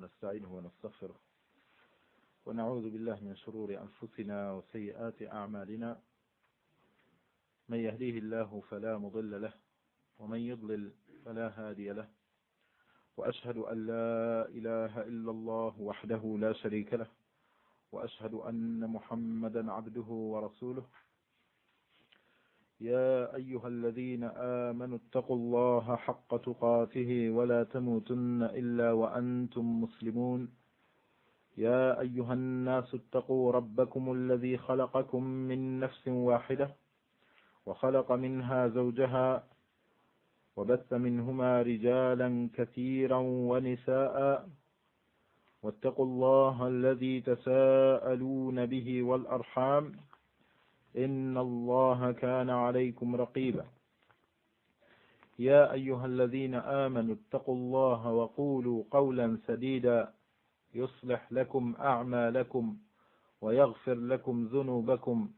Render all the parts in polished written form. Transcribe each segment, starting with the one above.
نستعينه ونستغفره ونعوذ بالله من شرور أنفسنا وسيئات أعمالنا من يهديه الله فلا مضل له ومن يضلل فلا هادي له وأشهد أن لا إله إلا الله وحده لا شريك له وأشهد أن محمدا عبده ورسوله يا أيها الذين آمنوا اتقوا الله حق تقاته ولا تموتن إلا وأنتم مسلمون يا أيها الناس اتقوا ربكم الذي خلقكم من نفس واحدة وخلق منها زوجها وبث منهما رجالا كثيرا ونساء واتقوا الله الذي تساءلون به والأرحام إن الله كان عليكم رقيبا يا أيها الذين آمنوا اتقوا الله وقولوا قولا سديدا يصلح لكم أعمالكم ويغفر لكم ذنوبكم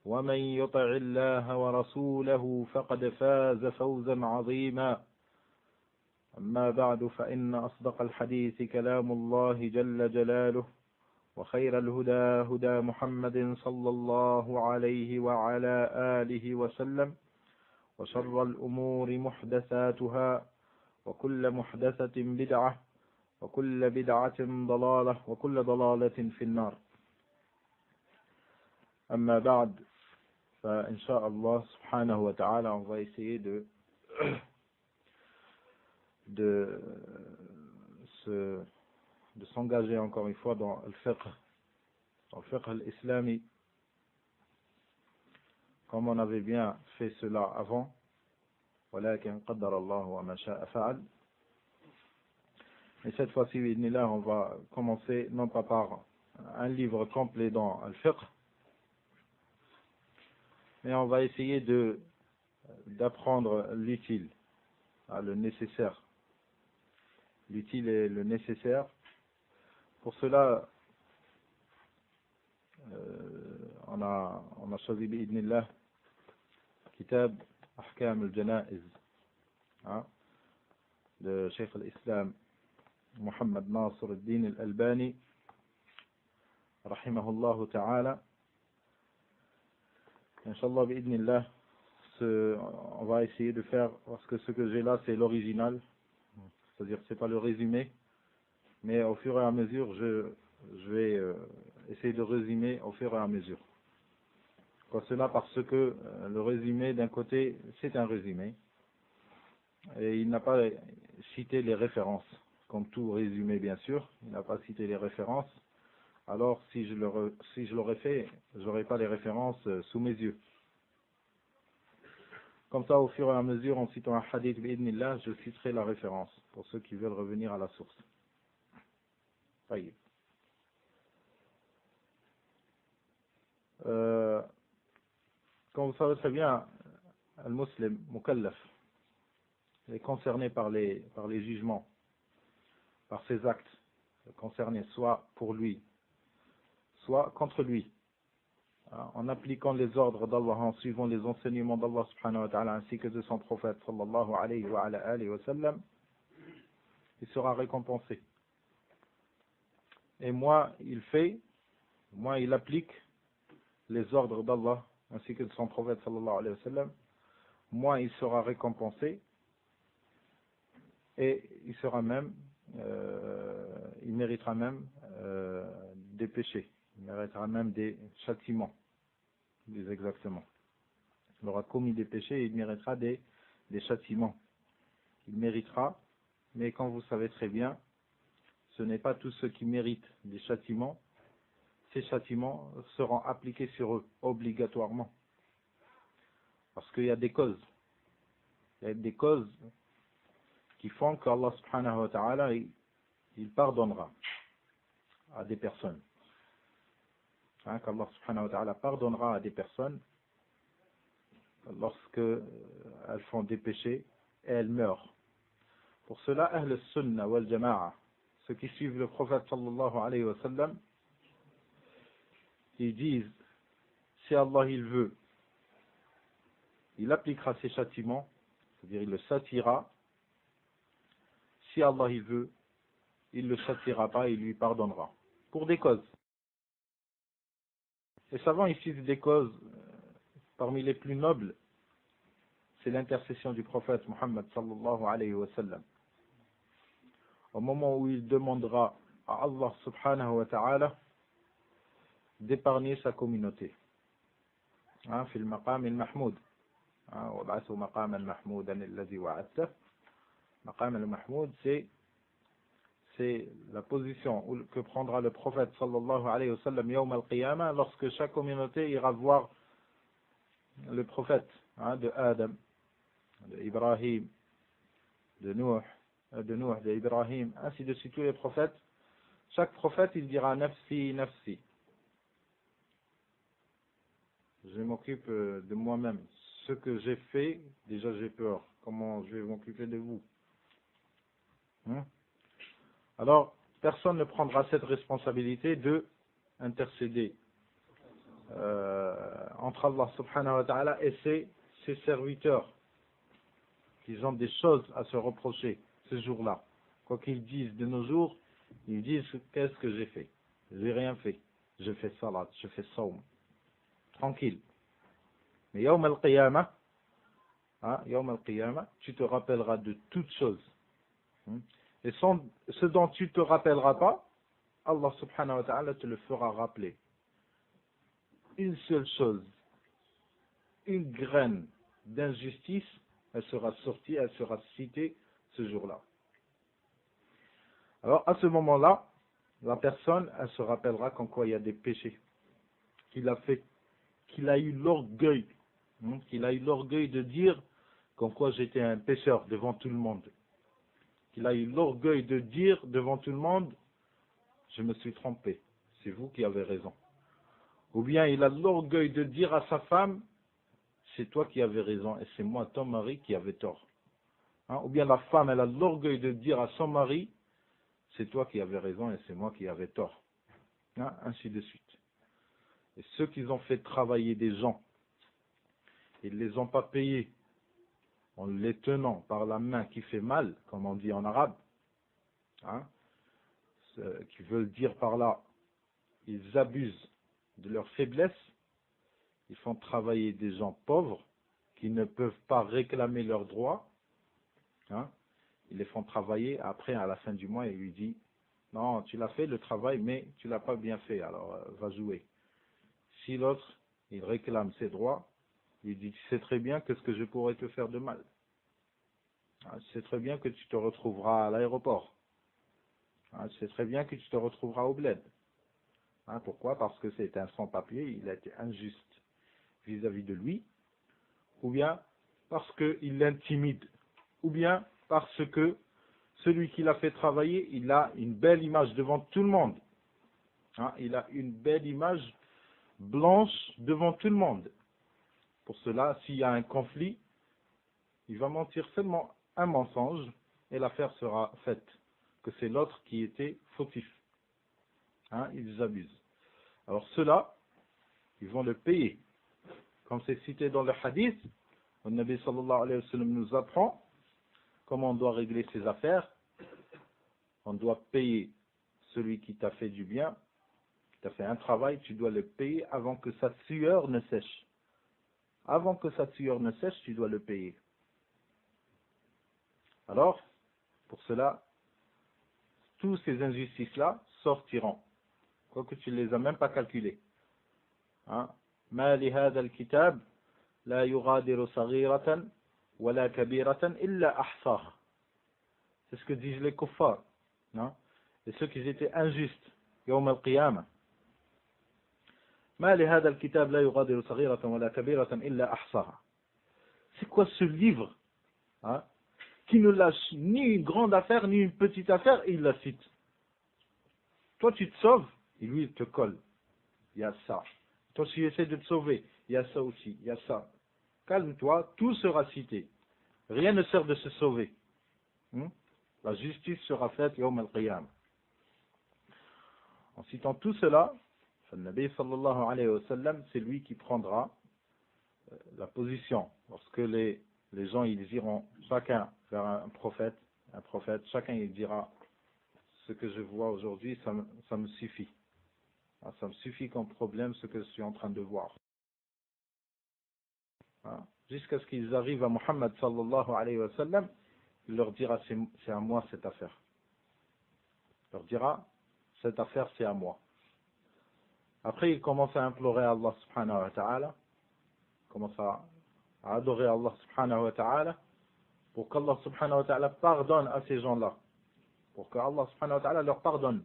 ومن يطع الله ورسوله فقد فاز فوزا عظيما أما بعد فإن أصدق الحديث كلام الله جل جلاله وخير الهدى هدى محمد صلى الله عليه وعلى آله وسلم وشر الأمور محدثاتها وكل محدثة بدعة وكل بدعة ضلالة وكل ضلالة في النار. أما بعد فإن شاء الله سبحانه وتعالى on va essayer de s'engager encore une fois dans le fiqh al-islami, comme on avait bien fait cela avant. ولكن قدر الله وما شاء فعل. Et cette fois-ci, bi'idhnillah, on va commencer non pas par un livre complet dans le fiqh, mais on va essayer d'apprendre l'utile, le nécessaire. L'utile et le nécessaire. Pour cela, on a choisi bi'idhnillah Kitab Ahkam al-Janaiz de Cheikh al-Islam Muhammad Nasr al-Din al-Albani rahimahullah ta'ala. Inch'Allah bi'idhnillah, on va essayer de faire, parce que ce que j'ai là c'est l'original, c'est-à-dire c'est pas le résumé, mais au fur et à mesure je vais essayer de résumer au fur et à mesure. Pour cela, parce que le résumé d'un côté c'est un résumé et il n'a pas cité les références, comme tout résumé bien sûr, il n'a pas cité les références. Alors si je l'aurais fait, j'aurais pas les références sous mes yeux. Comme ça, au fur et à mesure, en citant un hadith bi'idhnillah, je citerai la référence pour ceux qui veulent revenir à la source. Comme vous savez très bien, un musulman mukallaf est concerné par les jugements, par ses actes, concernés soit pour lui, soit contre lui, en appliquant les ordres d'Allah, en suivant les enseignements d'Allah subhanahu wa ta'ala ainsi que de son prophète sallallahu alayhi wa alihi wa sallam, il sera récompensé. Et moins il applique les ordres d'Allah ainsi que de son prophète sallallahu alayhi wa sallam, moins il sera récompensé et il méritera même des péchés, il méritera même des châtiments, plus exactement. Il aura commis des péchés et il méritera des châtiments. Il méritera, mais comme vous savez très bien, ce n'est pas tous ceux qui méritent des châtiments. Ces châtiments seront appliqués sur eux obligatoirement. Parce qu'il y a des causes. Il y a des causes qui font qu'Allah subhanahu wa ta'ala il pardonnera à des personnes. Qu'Allah subhanahu wa ta'ala pardonnera à des personnes lorsque elles font des péchés et elles meurent. Pour cela, Ahl al-Sunnah wal Jama'a, ceux qui suivent le prophète sallallahu alayhi wa sallam, ils disent, si Allah il veut, il appliquera ses châtiments, c'est-à-dire il le châtiera. Si Allah il veut, il ne le châtiera pas, il lui pardonnera. Pour des causes. Les savants ici des causes parmi les plus nobles, c'est l'intercession du prophète Mohammed sallallahu alayhi wa sallam. Au moment où il demandera à Allah subhanahu wa ta'ala d'épargner sa communauté. في المقام المحمود وبعثه مقاما محمودا الذي وعدته. مقام المحمود, c'est la position que prendra le prophète sallallahu alayhi wa sallam yawm al-qiyamah lorsque chaque communauté ira voir le prophète de Adam, de Ibrahim, de Nuh, d'Ibrahim, ainsi de suite tous les prophètes. Chaque prophète il dira nafsi, nafsi. Je m'occupe de moi-même. Ce que j'ai fait, déjà j'ai peur. Comment je vais m'occuper de vous? Alors, personne ne prendra cette responsabilité de intercéder entre Allah subhanahu wa ta'ala et ses serviteurs. Ils ont des choses à se reprocher ce jour-là. Quoi qu'ils disent de nos jours, ils disent qu'est-ce que j'ai fait? J'ai rien fait. Je fais salat, je fais saum. Tranquille. Mais yawm al-qiyamah, tu te rappelleras de toutes choses. Et ce dont tu ne te rappelleras pas, Allah subhanahu wa ta'ala te le fera rappeler. Une seule chose, une graine d'injustice, elle sera sortie, elle sera citée ce jour-là. Alors à ce moment-là, la personne, elle se rappellera qu'en quoi il y a des péchés qu'il a fait, qu'il a eu l'orgueil, de dire qu'en quoi j'étais un pécheur devant tout le monde. Qu'il a eu l'orgueil de dire devant tout le monde, je me suis trompé, c'est vous qui avez raison. Ou bien il a l'orgueil de dire à sa femme, c'est toi qui avais raison et c'est moi, ton mari, qui avait tort. Ou bien la femme, elle a l'orgueil de dire à son mari, c'est toi qui avais raison et c'est moi qui avais tort. Ainsi de suite. Et ceux qui ont fait travailler des gens, ils ne les ont pas payés en les tenant par la main qui fait mal, comme on dit en arabe, qui veulent dire par là, ils abusent de leur faiblesse, ils font travailler des gens pauvres qui ne peuvent pas réclamer leurs droits, ils les font travailler, après à la fin du mois il lui dit, non tu l'as fait le travail mais tu l'as pas bien fait, alors va jouer. Si l'autre il réclame ses droits, il dit, tu sais très bien que ce que je pourrais te faire de mal. Tu sais très bien que tu te retrouveras à l'aéroport. Tu sais très bien que tu te retrouveras au bled. Pourquoi? Parce que c'est un sans-papier, il a été injuste vis-à-vis de lui, ou bien parce qu'il l'intimide, ou bien parce que celui qui l'a fait travailler, il a une belle image devant tout le monde. Il a une belle image blanche devant tout le monde. Pour cela, s'il y a un conflit, il va mentir seulement un mensonge et l'affaire sera faite, que c'est l'autre qui était fautif. Ils abusent. Alors ceux-là, ils vont le payer. Comme c'est cité dans le hadith, le Nabi sallallahu alayhi wa sallam nous apprend comment on doit régler ses affaires. On doit payer celui qui t'a fait du bien, qui t'a fait un travail, tu dois le payer avant que sa sueur ne sèche. Avant que sa sueur ne sèche, tu dois le payer. Alors, pour cela, tous ces injustices-là sortiront. Quoique tu ne les as même pas calculés. ما لهذا الكتاب لا يغادر صغيرة ولا كبيرة إلا أحصاها. C'est ce que disent les kuffars. Et ceux qui étaient injustes. يوم القيامة. ما لهذا الكتاب لا يغادر صغيرة ولا كبيرة إلا أحصاها. C'est quoi ce livre qui ne lâche ni une grande affaire ni une petite affaire et il la cite. Toi tu te sauves et lui il te colle. Il y a ça. Toi tu essaies de te sauver. Il y a ça aussi. Il y a ça. Calme-toi, tout sera cité. Rien ne sert de se sauver. La justice sera faite yawm al-qiyam. En citant tout cela, le Nabi sallallahu alayhi wa sallam, c'est lui qui prendra la position. Lorsque les gens ils iront chacun vers un prophète, chacun il dira ce que je vois aujourd'hui, ça me suffit. Ah, ça me suffit comme problème ce que je suis en train de voir. Ah, jusqu'à ce qu'ils arrivent à Muhammad sallallahu alayhi wa sallam, il leur dira c'est à moi cette affaire. Il leur dira cette affaire c'est à moi. Après il commence à implorer Allah subhanahu wa ta'ala, commence à adorer Allah subhanahu wa ta'ala pour qu'Allah subhanahu wa ta'ala pardonne à ces gens-là. Pour qu'Allah subhanahu wa ta'ala leur pardonne.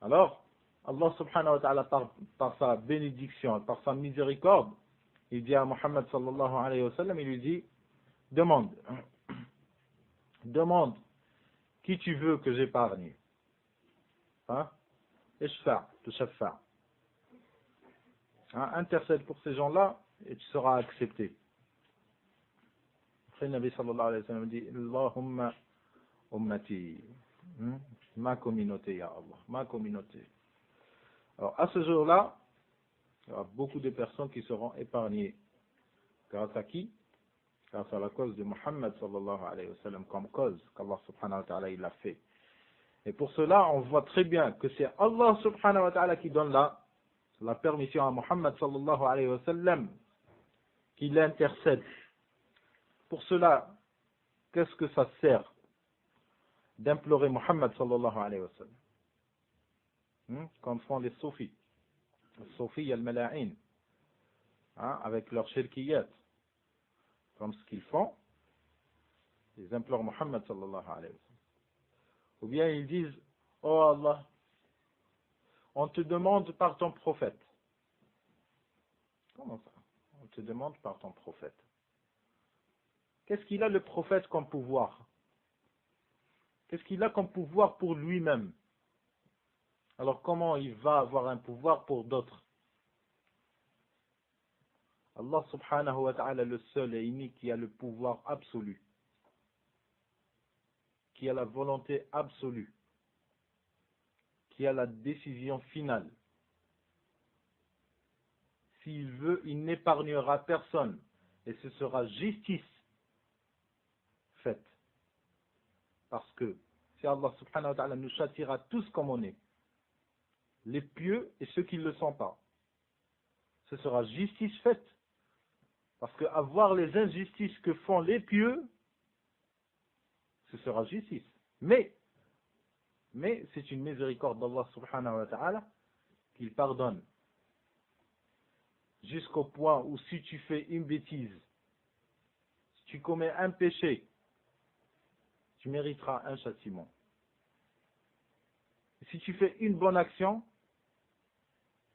Alors, Allah subhanahu wa ta'ala par sa bénédiction, par sa miséricorde, il dit à Muhammad sallallahu alayhi wa sallam, il lui dit, demande qui tu veux que j'épargne. Hein? Ishfa', tushaffa'. Hein? Intercède pour ces gens-là et tu seras accepté. Après, le Nabi sallallahu alayhi wa sallam dit, Allahumma ummati. Ma communauté, ya Allah, ma communauté. Alors, à ce jour-là, il y aura beaucoup de personnes qui seront épargnées. Grâce à qui? Grâce à la cause de Muhammad sallallahu alayhi wa sallam, comme cause qu'Allah subhanahu wa ta'ala il a fait. Et pour cela, on voit très bien que c'est Allah subhanahu wa ta'ala qui donne la permission à Muhammad sallallahu alayhi wa sallam, qu'il intercède. Pour cela, qu'est-ce que ça sert d'implorer Muhammad sallallahu alayhi wa sallam? Comme font les soufis. Les soufis al-mala'in, avec leur shirkiyat. Comme ce qu'ils font, ils implorent Muhammad sallallahu alayhi wa sallam. Ou bien ils disent, oh Allah, on te demande par ton prophète. Comment ça? On te demande par ton prophète. Qu'est-ce qu'il a le prophète comme pouvoir? Qu'est-ce qu'il a comme pouvoir pour lui-même? Alors comment il va avoir un pouvoir pour d'autres? Allah subhanahu wa ta'ala, le seul et unique qui a le pouvoir absolu, qui a la volonté absolue, qui a la décision finale. S'il veut, il n'épargnera personne et ce sera justice faite. Parce que si Allah subhanahu wa ta'ala nous châtiera tous comme on est, les pieux et ceux qui ne le sont pas, ce sera justice faite. Parce que avoir les injustices que font les pieux, ce sera justice. Mais c'est une miséricorde d'Allah subhanahu wa ta'ala qu'il pardonne. Jusqu'au point où si tu fais une bêtise, si tu commets un péché, tu mériteras un châtiment. Et si tu fais une bonne action,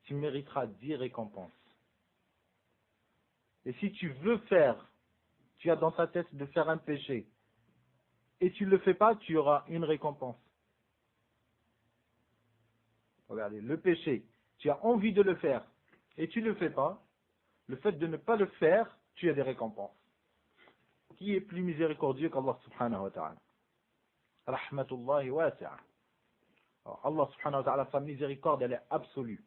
tu mériteras 10 récompenses. Et si tu veux tu as dans ta tête de faire un péché, et tu ne le fais pas, tu auras une récompense. Regardez, le péché, tu as envie de le faire, et tu ne le fais pas, le fait de ne pas le faire, tu as des récompenses. Qui est plus miséricordieux qu'Allah subhanahu wa ta'ala? Rahmatullahi wasi'a. Allah subhanahu wa ta'ala, sa miséricorde, elle est absolue.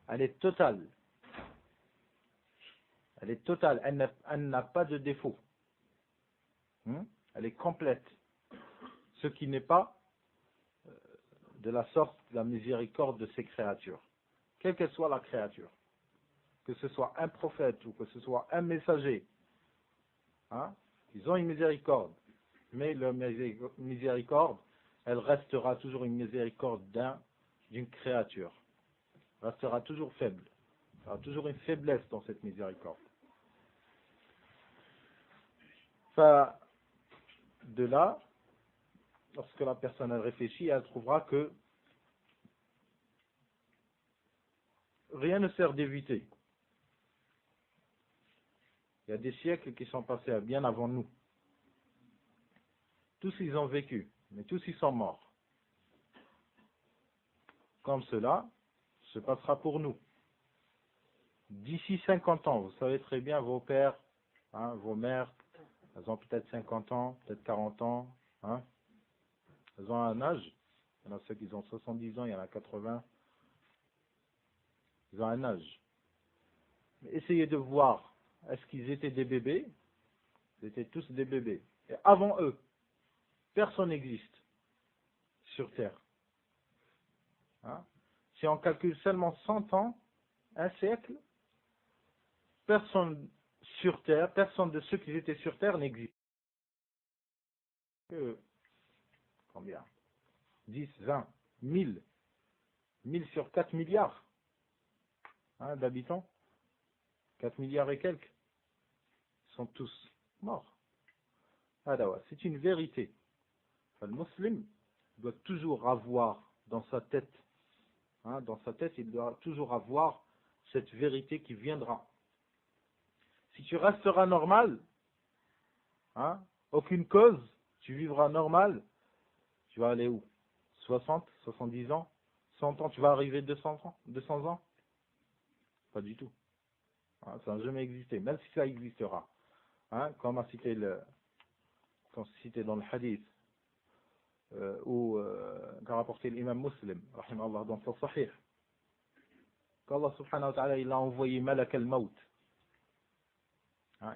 Elle est totale. Elle est totale, elle n'a pas de défaut. Elle est complète. Ce qui n'est pas de la sorte de la miséricorde de ses créatures. Quelle qu'elle soit la créature. Que ce soit un prophète ou que ce soit un messager. Ils ont une miséricorde. Mais leur miséricorde, elle restera toujours une miséricorde d'une créature. Elle restera toujours faible. Il y aura toujours une faiblesse dans cette miséricorde. De là, lorsque la personne elle réfléchit, elle trouvera que rien ne sert d'éviter. Il y a des siècles qui sont passés bien avant nous. Tous ils ont vécu, mais tous ils sont morts. Comme cela se passera pour nous. D'ici 50 ans, vous savez très bien, vos pères, vos mères, elles ont peut-être 50 ans, peut-être 40 ans. Elles ont un âge. Il y en a ceux qui ont 70 ans, il y en a 80. Ils ont un âge. Mais essayez de voir, est-ce qu'ils étaient des bébés? Ils étaient tous des bébés. Et avant eux, personne n'existe. sur terre. Hein? Si on calcule seulement 100 ans, un siècle, personne sur terre, personne de ceux qui étaient sur terre n'existe. Combien? 10, 20, 1000. 1000 sur 4 milliards hein, d'habitants. 4 milliards et quelques sont tous morts. C'est une vérité. Le musulman doit toujours avoir dans sa tête, il doit toujours avoir cette vérité qui viendra. Si tu resteras normal, aucune cause, tu vivras normal, tu vas aller où? 60, 70 ans, 100 ans, tu vas arriver 200 ans, 200 ans? Pas du tout. Ça n'a jamais existé, même si ça existera. Comme a cité dans le hadith, qu'a rapporté l'imam Muslim, rahimahullah, dans son sahih, qu'Allah subhanahu wa ta'ala, il a envoyé Malak al-Maut.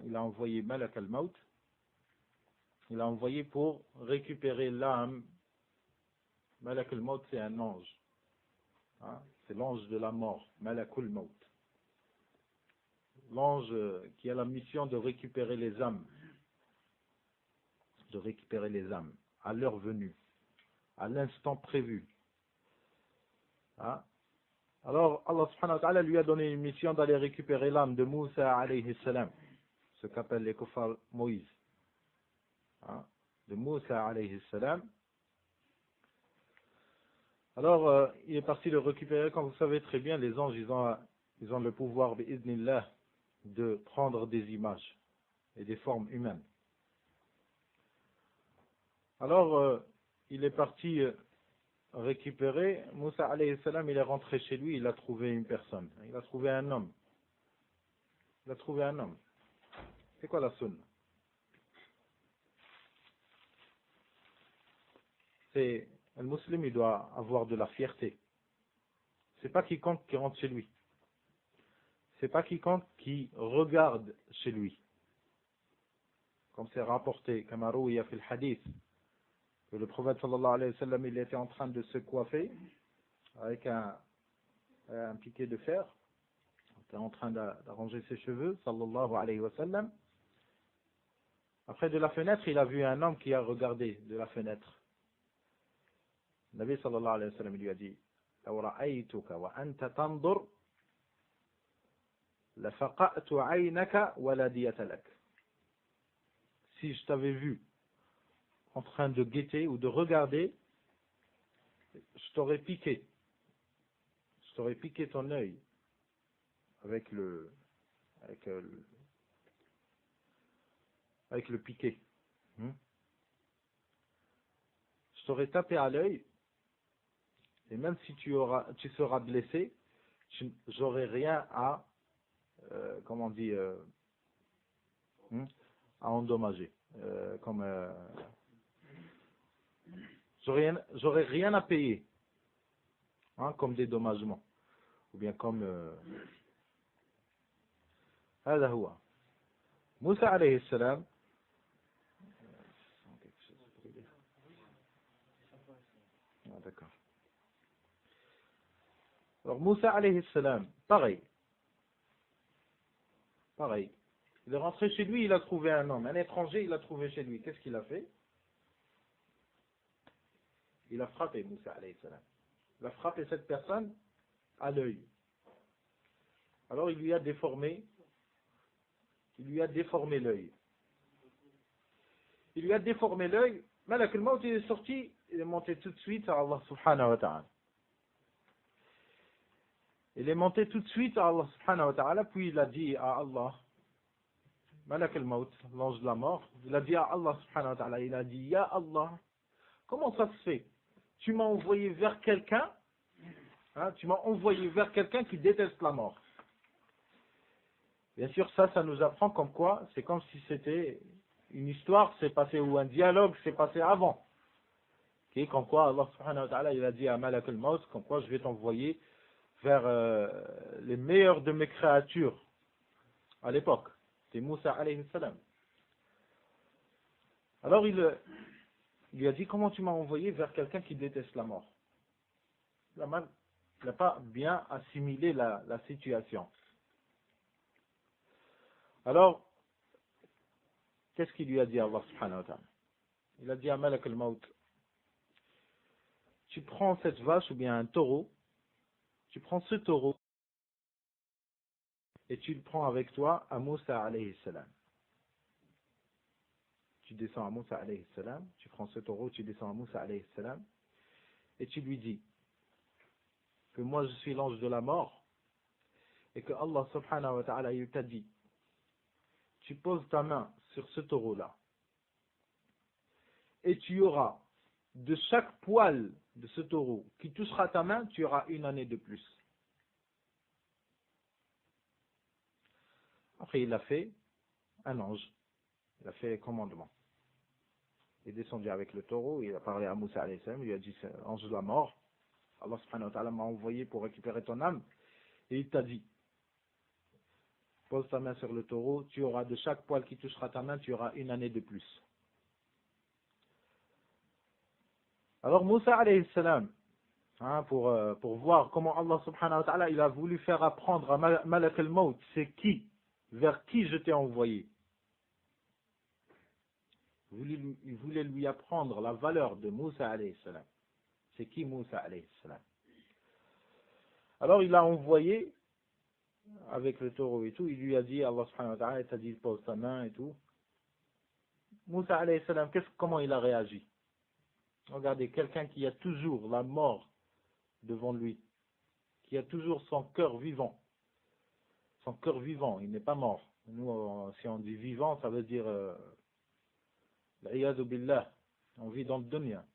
Il a envoyé Malak al-Maut. Il a envoyé pour récupérer l'âme. Malak al-Maut, c'est un ange. C'est l'ange de la mort, Malakul Maut. L'ange qui a la mission de récupérer les âmes. De récupérer les âmes à l'heure venue, à l'instant prévu. Alors Allah subhanahu wa ta'ala lui a donné une mission d'aller récupérer l'âme de Moussa alayhi salam, ce qu'appellent les kuffar Moïse. De Moussa alayhi salam. Alors il est parti le récupérer. Comme vous savez très bien, les anges ils ont le pouvoir bi'idhnillah de prendre des images et des formes humaines. Alors il est parti récupérer. Moussa alayhi salam, il est rentré chez lui, il a trouvé une personne. Il a trouvé un homme. C'est quoi la sunna? C'est le musulman, il doit avoir de la fierté. C'est pas quiconque qui rentre chez lui. C'est pas quiconque qui regarde chez lui. Comme c'est rapporté, comme il y a fait le hadith, que le prophète sallallahu alayhi wa sallam, il était en train de se coiffer avec un piquet de fer. Il était en train d'arranger ses cheveux, sallallahu alayhi wa sallam. Après de la fenêtre, il a vu un homme qui a regardé de la fenêtre. Le Nabi sallallahu alayhi wa sallam lui a dit: لو رأيتك وأنت تنظر لفقأت عينك ولا دية لك. Si je t'avais vu en train de guetter ou de regarder, je t'aurais piqué ton œil avec le piquet. Je t'aurais tapé à l'œil, et même si tu seras blessé, j'aurais rien à à endommager. J'aurais rien à payer, comme dédommagement, ou bien comme هذا هو موسى عليه السلام. D'accord. Alors Moussa alayhi salam, pareil. Il est rentré chez lui, il a trouvé un homme, un étranger, il a trouvé chez lui. Qu'est-ce qu'il a fait? Il a frappé Moussa alayhi salam. Il a frappé cette personne à l'œil. Alors il lui a déformé l'œil. Malak al-Maut, il est sorti, il est monté tout de suite à Allah subhanahu wa ta'ala. Puis il a dit à Allah, Malak al-Maut, l'ange de la mort, il a dit à Allah subhanahu wa ta'ala, il a dit: Ya Allah, comment ça se fait? Tu m'as envoyé vers quelqu'un, qui déteste la mort. Bien sûr, ça nous apprend comme quoi, c'est comme si c'était une histoire s'est passée ou un dialogue s'est passé avant. Comme quoi Allah subhanahu wa ta'ala, il a dit à Malak al-Maut, comme quoi je vais t'envoyer vers les meilleurs de mes créatures à l'époque. C'est Moussa alayhi salam. Alors Il lui a dit, comment tu m'as envoyé vers quelqu'un qui déteste la mort? Il n'a pas bien assimilé la situation. Alors, qu'est-ce qu'il lui a dit Allah subhanahu wa ta'ala? Il a dit à Malak al-Maut, tu prends cette vache ou bien un taureau, tu prends ce taureau et tu le prends avec toi à Moussa alayhi salam. Tu descends à Moussa alayhi salam, tu prends ce taureau, tu descends à Moussa alayhi salam et tu lui dis que moi je suis l'ange de la mort et que Allah subhanahu wa ta'ala il t'a dit, tu poses ta main sur ce taureau-là et tu auras de chaque poil de ce taureau qui touchera ta main, tu auras une année de plus. Après il a fait un ange, il a fait les commandements. Il est descendu avec le taureau, il a parlé à Moussa alayhi salam, il lui a dit, c'est l'ange de la mort, Allah subhanahu wa ta'ala m'a envoyé pour récupérer ton âme, et il t'a dit, pose ta main sur le taureau, tu auras de chaque poil qui touchera ta main, tu auras une année de plus. Alors Moussa alayhi salam, pour voir comment Allah subhanahu wa ta'ala il a voulu faire apprendre à Malak al-Maut, c'est qui, vers qui je t'ai envoyé. Il voulait lui apprendre la valeur de Moussa alayhi salam. C'est qui Moussa alayhi salam? Alors il a envoyé avec le taureau et tout, il lui a dit, Allah subhanahu wa ta'ala, il t'a dit pose ta main et tout. Moussa alayhi salam, comment il a réagi? Regardez, quelqu'un qui a toujours la mort devant lui, qui a toujours son cœur vivant. Son cœur vivant, il n'est pas mort. Nous, si on dit vivant, ça veut dire l'iyadu billah, on vit dans le dunya.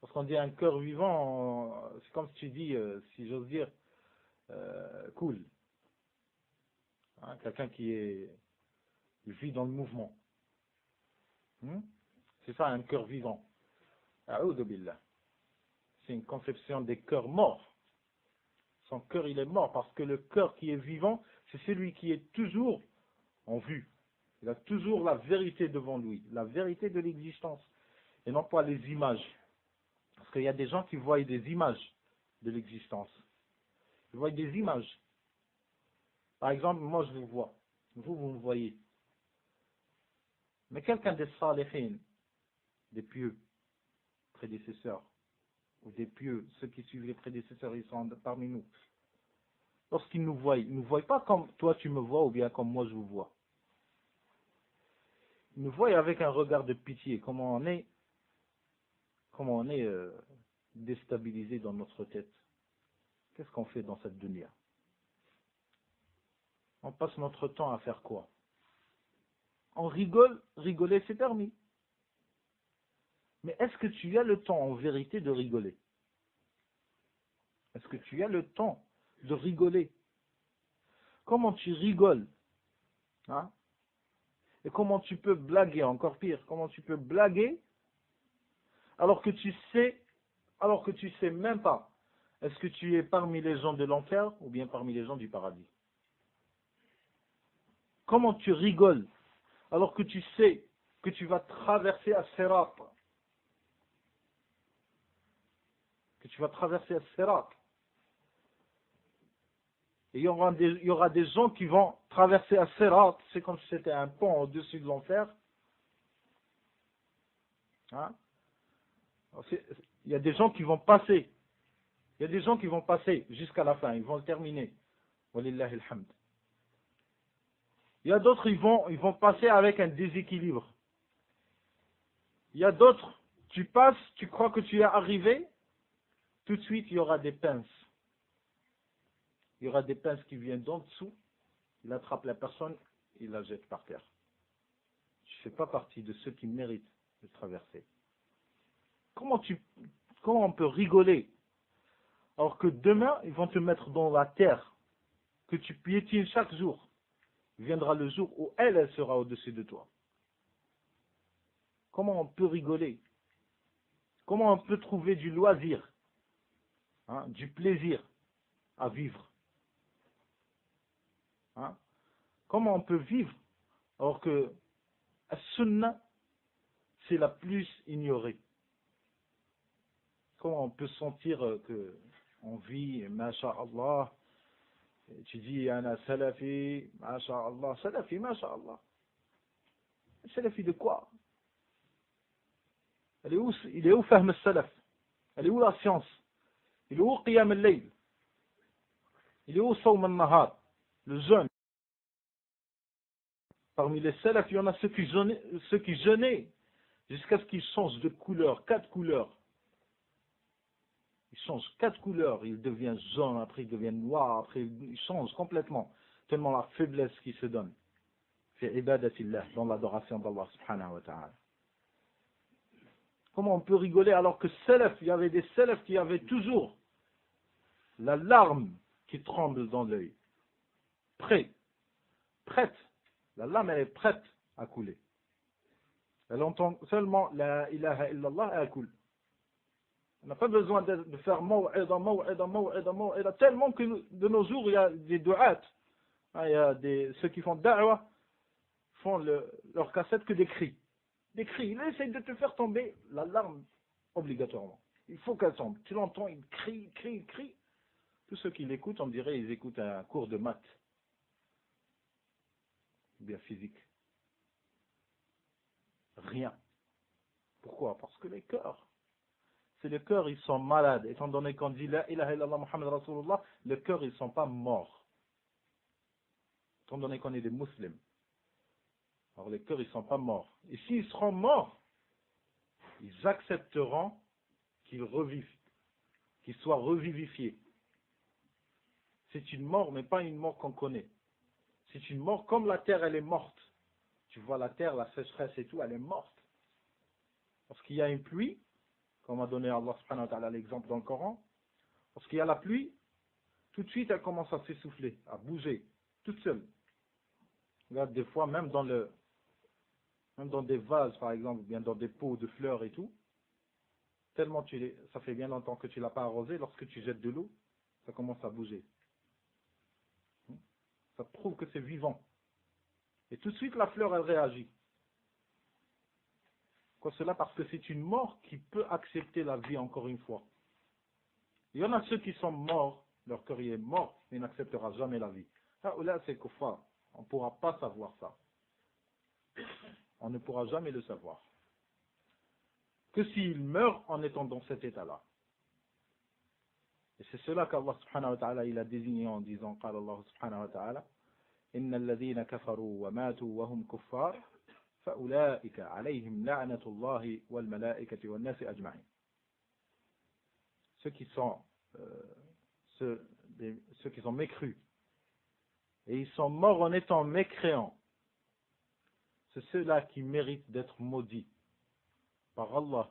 Lorsqu'on dit un cœur vivant, c'est comme si tu dis, si j'ose dire, cool. Hein, quelqu'un qui vit dans le mouvement. C'est ça un cœur vivant. A'udhu billah. C'est une conception des cœurs morts. Son cœur il est mort parce que le cœur qui est vivant, c'est celui qui est toujours en vue. Il a toujours la vérité devant lui, la vérité de l'existence, et non pas les images. Parce qu'il y a des gens qui voient des images de l'existence. Ils voient des images. Par exemple, moi je vous vois, vous me voyez. Mais quelqu'un des salihin, des pieux prédécesseurs, ou des pieux, ceux qui suivent les prédécesseurs, ils sont parmi nous. Lorsqu'ils nous voient, ils ne nous voient pas comme toi tu me vois ou bien comme moi je vous vois. Ils nous voient avec un regard de pitié, comment on est déstabilisé dans notre tête. Qu'est-ce qu'on fait dans cette dunya? On passe notre temps à faire quoi? On rigole, rigoler c'est permis. Mais est-ce que tu as le temps en vérité de rigoler? Est-ce que tu as le temps de rigoler? Comment tu rigoles? Hein? Et comment tu peux blaguer, encore pire, comment tu peux blaguer alors que tu sais même pas, est-ce que tu es parmi les gens de l'enfer ou bien parmi les gens du paradis? Comment tu rigoles alors que tu sais que tu vas traverser As-Sirat? Que tu vas traverser As-Sirat. Et il y aura des gens qui vont traverser As-Sirat, c'est comme si c'était un pont au-dessus de l'enfer. Hein? Il y a des gens qui vont passer. Il y a des gens qui vont passer jusqu'à la fin, ils vont le terminer. Walillahi alhamd. Il y a d'autres, ils vont passer avec un déséquilibre. Il y a d'autres, tu passes, tu crois que tu es arrivé, tout de suite il y aura des pinces. Il y aura des pinces qui viennent d'en dessous, il attrape la personne, il la jette par terre. Tu ne fais pas partie de ceux qui méritent de traverser. Comment on peut rigoler alors que demain, ils vont te mettre dans la terre que tu piétines chaque jour. Viendra le jour où elle sera au-dessus de toi. Comment on peut rigoler? Comment on peut trouver du loisir, du plaisir à vivre? Comment on peut vivre alors que la sunna, c'est la plus ignorée. Comment on peut sentir que on vit, masha'Allah, tu dis, ana salafi, masha'Allah, salafi, masha'Allah. Salafi de quoi? Il est où fahm al-salaf? Elle est où la science? Il est où qiyam al-layl? Il est où sawm al-nahar? Le jeûne. Parmi les salafs, il y en a ceux qui jeûnaient jusqu'à ce qu'ils changent de couleur, 4 couleurs. Ils changent 4 couleurs, il devient jaune, après il devient noir, après il change complètement, tellement la faiblesse qui se donne. Fi ibadatillah, dans l'adoration d'Allah subhanahu wa ta'ala. Comment on peut rigoler alors que salaf, il y avait des salafs qui avaient toujours la larme qui tremble dans l'œil. Prête. La larme, elle est prête à couler. Elle entend seulement la ilaha illallah et elle coule. On n'a pas besoin de faire maw'ida, tellement que de nos jours, il y a des du'at. Il y a ceux qui font da'wa, font leur cassette que des cris. Des cris. Il essaye de te faire tomber la larme obligatoirement. Il faut qu'elle tombe. Tu l'entends, il crie. Tous ceux qui l'écoutent, on dirait ils écoutent un cours de maths. Ou bien physique. Rien. Pourquoi? Parce que les cœurs. C'est les cœurs, ils sont malades. Étant donné qu'on dit la ilaha illallah Muhammad Rasulullah, les cœurs, ils ne sont pas morts. Étant donné qu'on est des musulmans. Alors les cœurs, ils ne sont pas morts. Et s'ils seront morts, ils accepteront qu'ils revivent, qu'ils soient revivifiés. C'est une mort, mais pas une mort qu'on connaît. C'est une mort comme la terre, elle est morte. Tu vois la terre, la sécheresse et tout, elle est morte. Parce qu'il y a une pluie, comme a donné Allah subhanahu wa ta'ala l'exemple dans le Coran, parce qu'il y a la pluie, tout de suite elle commence à s'essouffler, à bouger, toute seule. Regarde, des fois, même dans des vases, par exemple, ou bien dans des pots de fleurs et tout, tellement ça fait bien longtemps que tu ne l'as pas arrosé, lorsque tu jettes de l'eau, ça commence à bouger. Ça prouve que c'est vivant. Et tout de suite, la fleur, elle réagit. Quoi cela? Parce que c'est une mort qui peut accepter la vie encore une fois. Il y en a ceux qui sont morts, leur cœur est mort, mais il n'acceptera jamais la vie. Là, c'est kuffar. On ne pourra pas savoir ça. On ne pourra jamais le savoir. Que s'il meurt en étant dans cet état-là. Et c'est cela qu'Allah subhanahu wa ta'ala il a désigné en disant قال الله سبحانه وتعالى إن الذين كفروا وماتوا وهم كفار فأولئك عليهم لعنة الله والملائكة والناس أجمعين. Ceux qui sont mécrus et ils sont morts en étant mécréants, c'est ceux-là qui méritent d'être maudits par Allah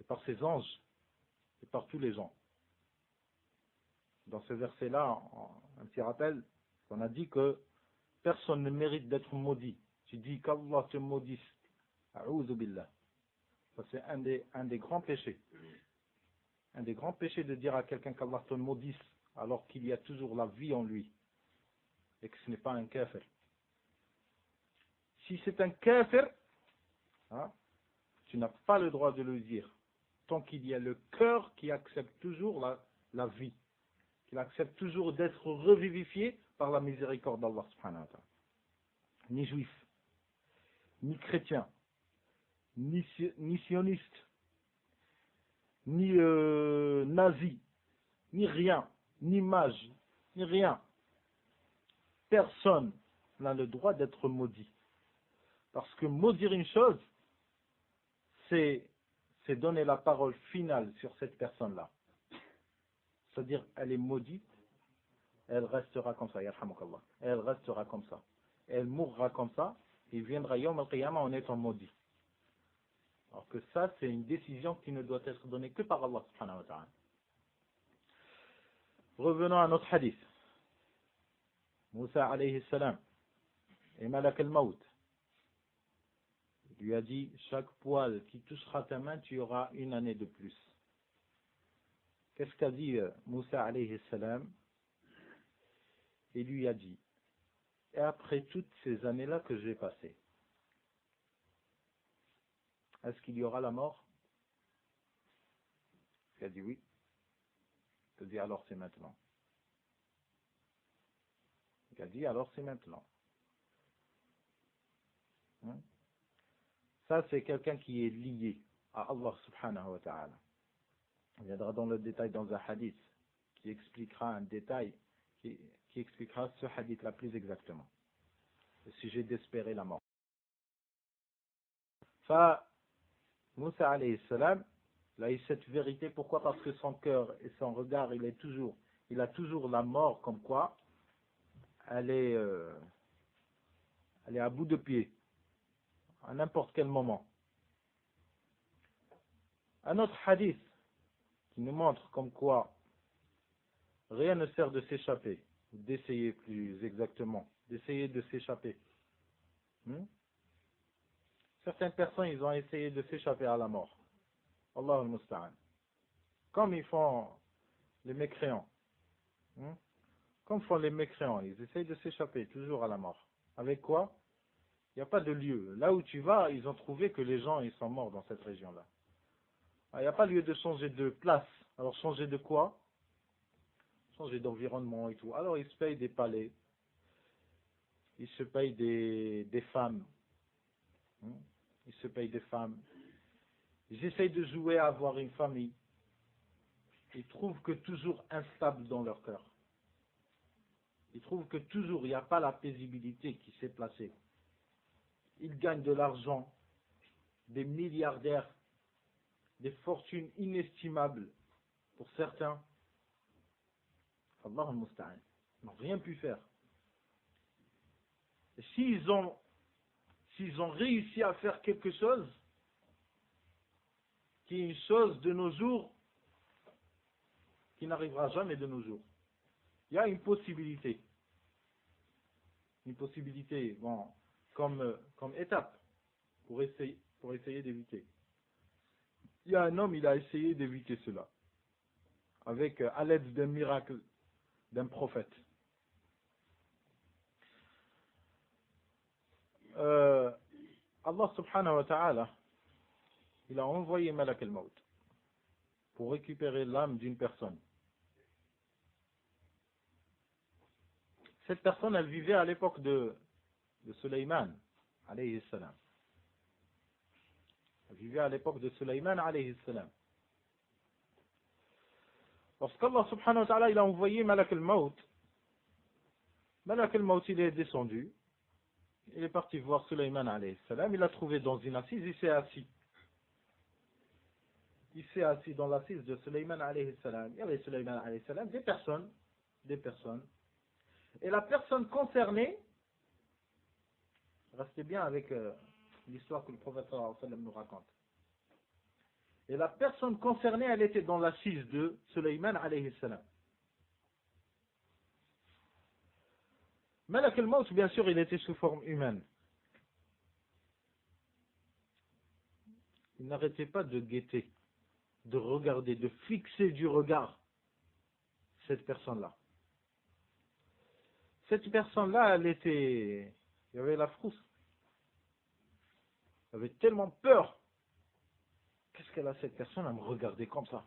et par ses anges et par tous les gens. Dans ce verset-là, un petit rappel, on a dit que personne ne mérite d'être maudit. Tu dis qu'Allah te maudisse. A'oudhu billah. Ça c'est un des grands péchés. Un des grands péchés de dire à quelqu'un qu'Allah te maudisse alors qu'il y a toujours la vie en lui et que ce n'est pas un kafir. Si c'est un kafir, tu n'as pas le droit de le dire tant qu'il y a le cœur qui accepte toujours la vie, qu'il accepte toujours d'être revivifié par la miséricorde d'Allah subhanahu wa ta'ala. Ni juif, ni chrétien, ni sioniste, ni nazi, ni rien, ni mage, ni rien. Personne n'a le droit d'être maudit. Parce que maudire une chose, c'est donner la parole finale sur cette personne-là. C'est-à-dire, elle est maudite, elle restera comme ça, yarhamukallah. Elle restera comme ça. Elle mourra comme ça, et viendra Yawm al-Qiyamah en étant maudit. Alors que ça, c'est une décision qui ne doit être donnée que par Allah subhanahu wa ta'ala. Revenons à notre hadith. Moussa alayhi salam et Malak al-Maut. Il lui a dit, chaque poil qui touchera ta main, tu auras une année de plus. Qu'est-ce qu'a dit Moussa alayhi salam? Il lui a dit, et après toutes ces années-là que j'ai passées, est-ce qu'il y aura la mort? Il a dit oui. Il a dit alors c'est maintenant. Il a dit alors c'est maintenant. Hein? Ça c'est quelqu'un qui est lié à Allah subhanahu wa ta'ala. On viendra dans le détail dans un hadith qui expliquera un détail, qui expliquera ce hadith-là plus exactement. Le sujet d'espérer la mort. Ça, Moussa alayhi salam, il a eu cette vérité. Pourquoi? Parce que son cœur et son regard, il a toujours la mort comme quoi elle est à bout de pied, à n'importe quel moment. Un autre hadith qui nous montre comme quoi rien ne sert de s'échapper, ou d'essayer plus exactement, d'essayer de s'échapper. Certaines personnes, ils ont essayé de s'échapper à la mort. Allah al-Musta'an. Comme ils font les mécréants. Comme font les mécréants, ils essayent de s'échapper toujours à la mort. Avec quoi? Il n'y a pas de lieu. Là où tu vas, ils ont trouvé que les gens, ils sont morts dans cette région-là. Il n'y a pas lieu de changer de place. Alors changer de quoi? Changer d'environnement et tout. Alors ils se payent des palais. Ils se payent des femmes. Ils se payent des femmes. Ils essayent de jouer à avoir une famille. Ils trouvent que toujours instable dans leur cœur. Ils trouvent que toujours il n'y a pas la paisibilité qui s'est placée. Ils gagnent de l'argent, des milliardaires, des fortunes inestimables pour certains. Allah al-Musta'an. Ils n'ont rien pu faire. Et s'ils ont réussi à faire quelque chose, qui est une chose de nos jours, qui n'arrivera jamais de nos jours. Il y a une possibilité. Une possibilité, bon, comme étape, pour essayer d'éviter. Il y a un homme, il a essayé d'éviter cela, avec à l'aide d'un miracle d'un prophète. Allah subhanahu wa ta'ala, il a envoyé Malak al-Maut pour récupérer l'âme d'une personne. Cette personne, elle vivait à l'époque de Sulayman, alayhi salam. Elle vivait à l'époque de Sulayman, alayhi salam. Lorsqu'Allah subhanahu wa ta'ala, il a envoyé Malak al-Maut, Malak al-Maut, il est descendu, il est parti voir Sulayman, alayhi salam, il l'a trouvé dans une assise, il s'est assis. Il s'est assis dans l'assise de Sulayman, alayhi salam. Il y avait Sulayman, alayhi salam, des personnes. Et la personne concernée, restez bien avec l'histoire que le prophète sallallahu alayhi wa sallam nous raconte. Et la personne concernée, elle était dans l'assise de Sulayman alayhi salam. Malak al-Maut, bien sûr, il était sous forme humaine. Il n'arrêtait pas de guetter, de regarder, de fixer du regard cette personne-là. Cette personne-là, il y avait la frousse. Elle avait tellement peur. Qu'est-ce qu'elle a cette personne à me regarder comme ça?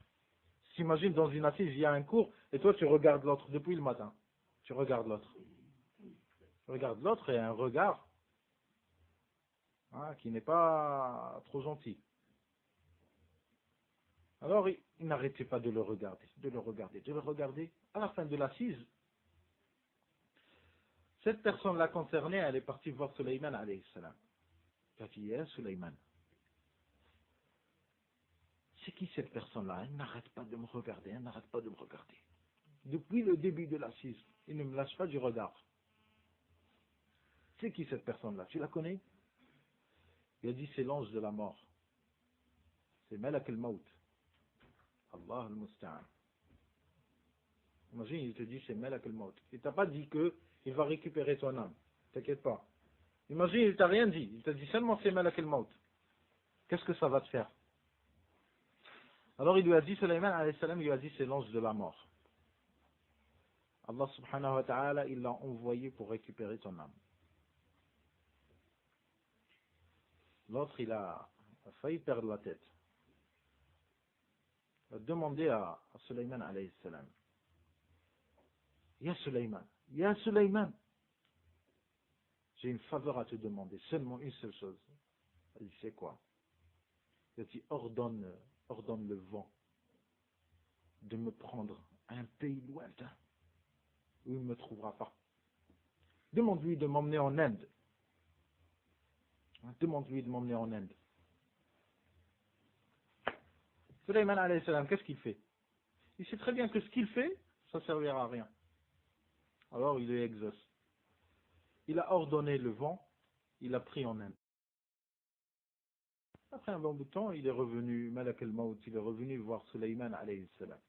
S'imagine dans une assise, il y a un cours, et toi tu regardes l'autre depuis le matin. Tu regardes l'autre. Tu regardes l'autre et un regard qui n'est pas trop gentil. Alors il n'arrêtait pas de le regarder, de le regarder, de le regarder. À la fin de l'assise, cette personne-là concernée, elle est partie voir Sulayman alayhi salam. Elle a dit, Sulayman, c'est qui cette personne-là? Elle n'arrête pas de me regarder, elle n'arrête pas de me regarder. Depuis le début de l'assise, il ne me lâche pas du regard. C'est qui cette personne-là? Tu la connais? Il a dit, c'est l'ange de la mort. C'est Malak al-Maut. Allah al-Musta'an. Imagine, il te dit, c'est Malak al-Maut. Il t'a pas dit qu'il va récupérer ton âme. T'inquiète pas. Imagine, il t'a rien dit. Il t'a dit seulement c'est Malak al-Maut. Qu'est-ce que ça va te faire? Alors il lui a dit, Sulayman alayhi salam, il lui a dit, c'est l'ange de la mort. Allah subhanahu wa ta'ala, il l'a envoyé pour récupérer ton âme. L'autre, il a a failli perdre la tête. Il a demandé à Sulayman alayhi salam, Ya Sulayman, j'ai une faveur à te demander, seulement une seule chose. Il dit, c'est quoi? Il a dit, ordonne le vent de me prendre à un pays lointain où il ne me trouvera pas. Demande-lui de m'emmener en Inde. Demande-lui de m'emmener en Inde. Sulayman alayhi salam, qu'est-ce qu'il fait? Il sait très bien que ce qu'il fait, ça ne servira à rien. Alors il exauce. Il a ordonné le vent, il a pris en Inde. Après un bon bout de temps, il est revenu, Malak al-Maut, il est revenu voir Sulayman alayhi salam.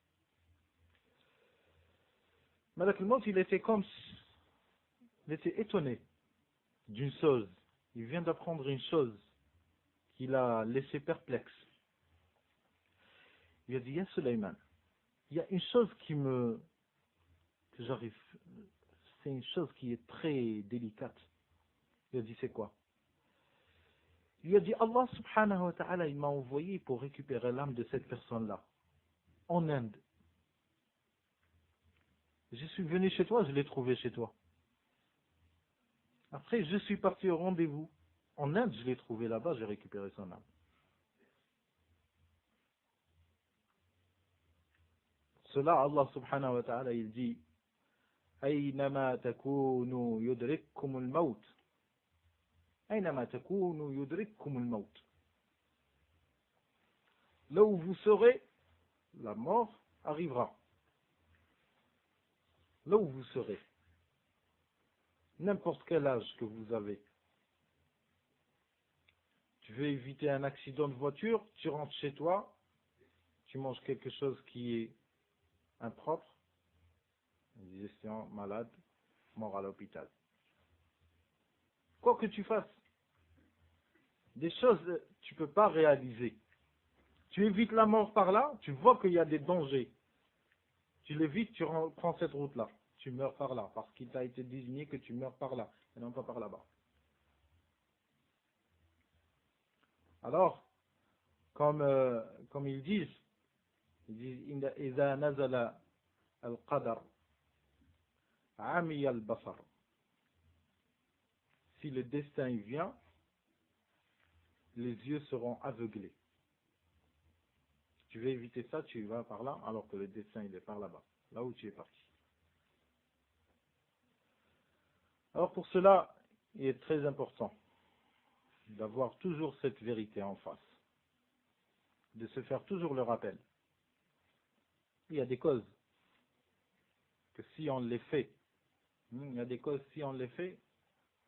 Malak al-Maut, il était étonné d'une chose. Il vient d'apprendre une chose qui l'a laissé perplexe. Il a dit, Ya Sulayman, il y a une chose que j'arrive, c'est une chose qui est très délicate. Il a dit, c'est quoi? Il a dit, Allah subhanahu wa ta'ala, il m'a envoyé pour récupérer l'âme de cette personne-là, en Inde. Je suis venu chez toi, je l'ai trouvé chez toi. Après, je suis parti au rendez-vous. En Inde, je l'ai trouvé là-bas, j'ai récupéré son âme. Cela, Allah subhanahu wa ta'ala, il dit, Aynama takunu yudrikkumul maut. Aynama takunu yudrikkumul maut. Là où vous serez, la mort arrivera. Là où vous serez. N'importe quel âge que vous avez. Tu veux éviter un accident de voiture, tu rentres chez toi, tu manges quelque chose qui est impropre, digestion, malade, mort à l'hôpital. Quoi que tu fasses, des choses tu ne peux pas réaliser. Tu évites la mort par là, tu vois qu'il y a des dangers. Tu l'évites, tu prends cette route-là. Tu meurs par là, parce qu'il t'a été désigné que tu meurs par là, et non pas par là-bas. Alors, comme ils disent, إذا نزل القدر عمي البصر. Si le destin vient, les yeux seront aveuglés. Tu veux éviter ça, tu vas par là, alors que le destin il est par là-bas, là où tu es parti. Alors pour cela, il est très important d'avoir toujours cette vérité en face, de se faire toujours le rappel. Il y a des causes que si on les fait,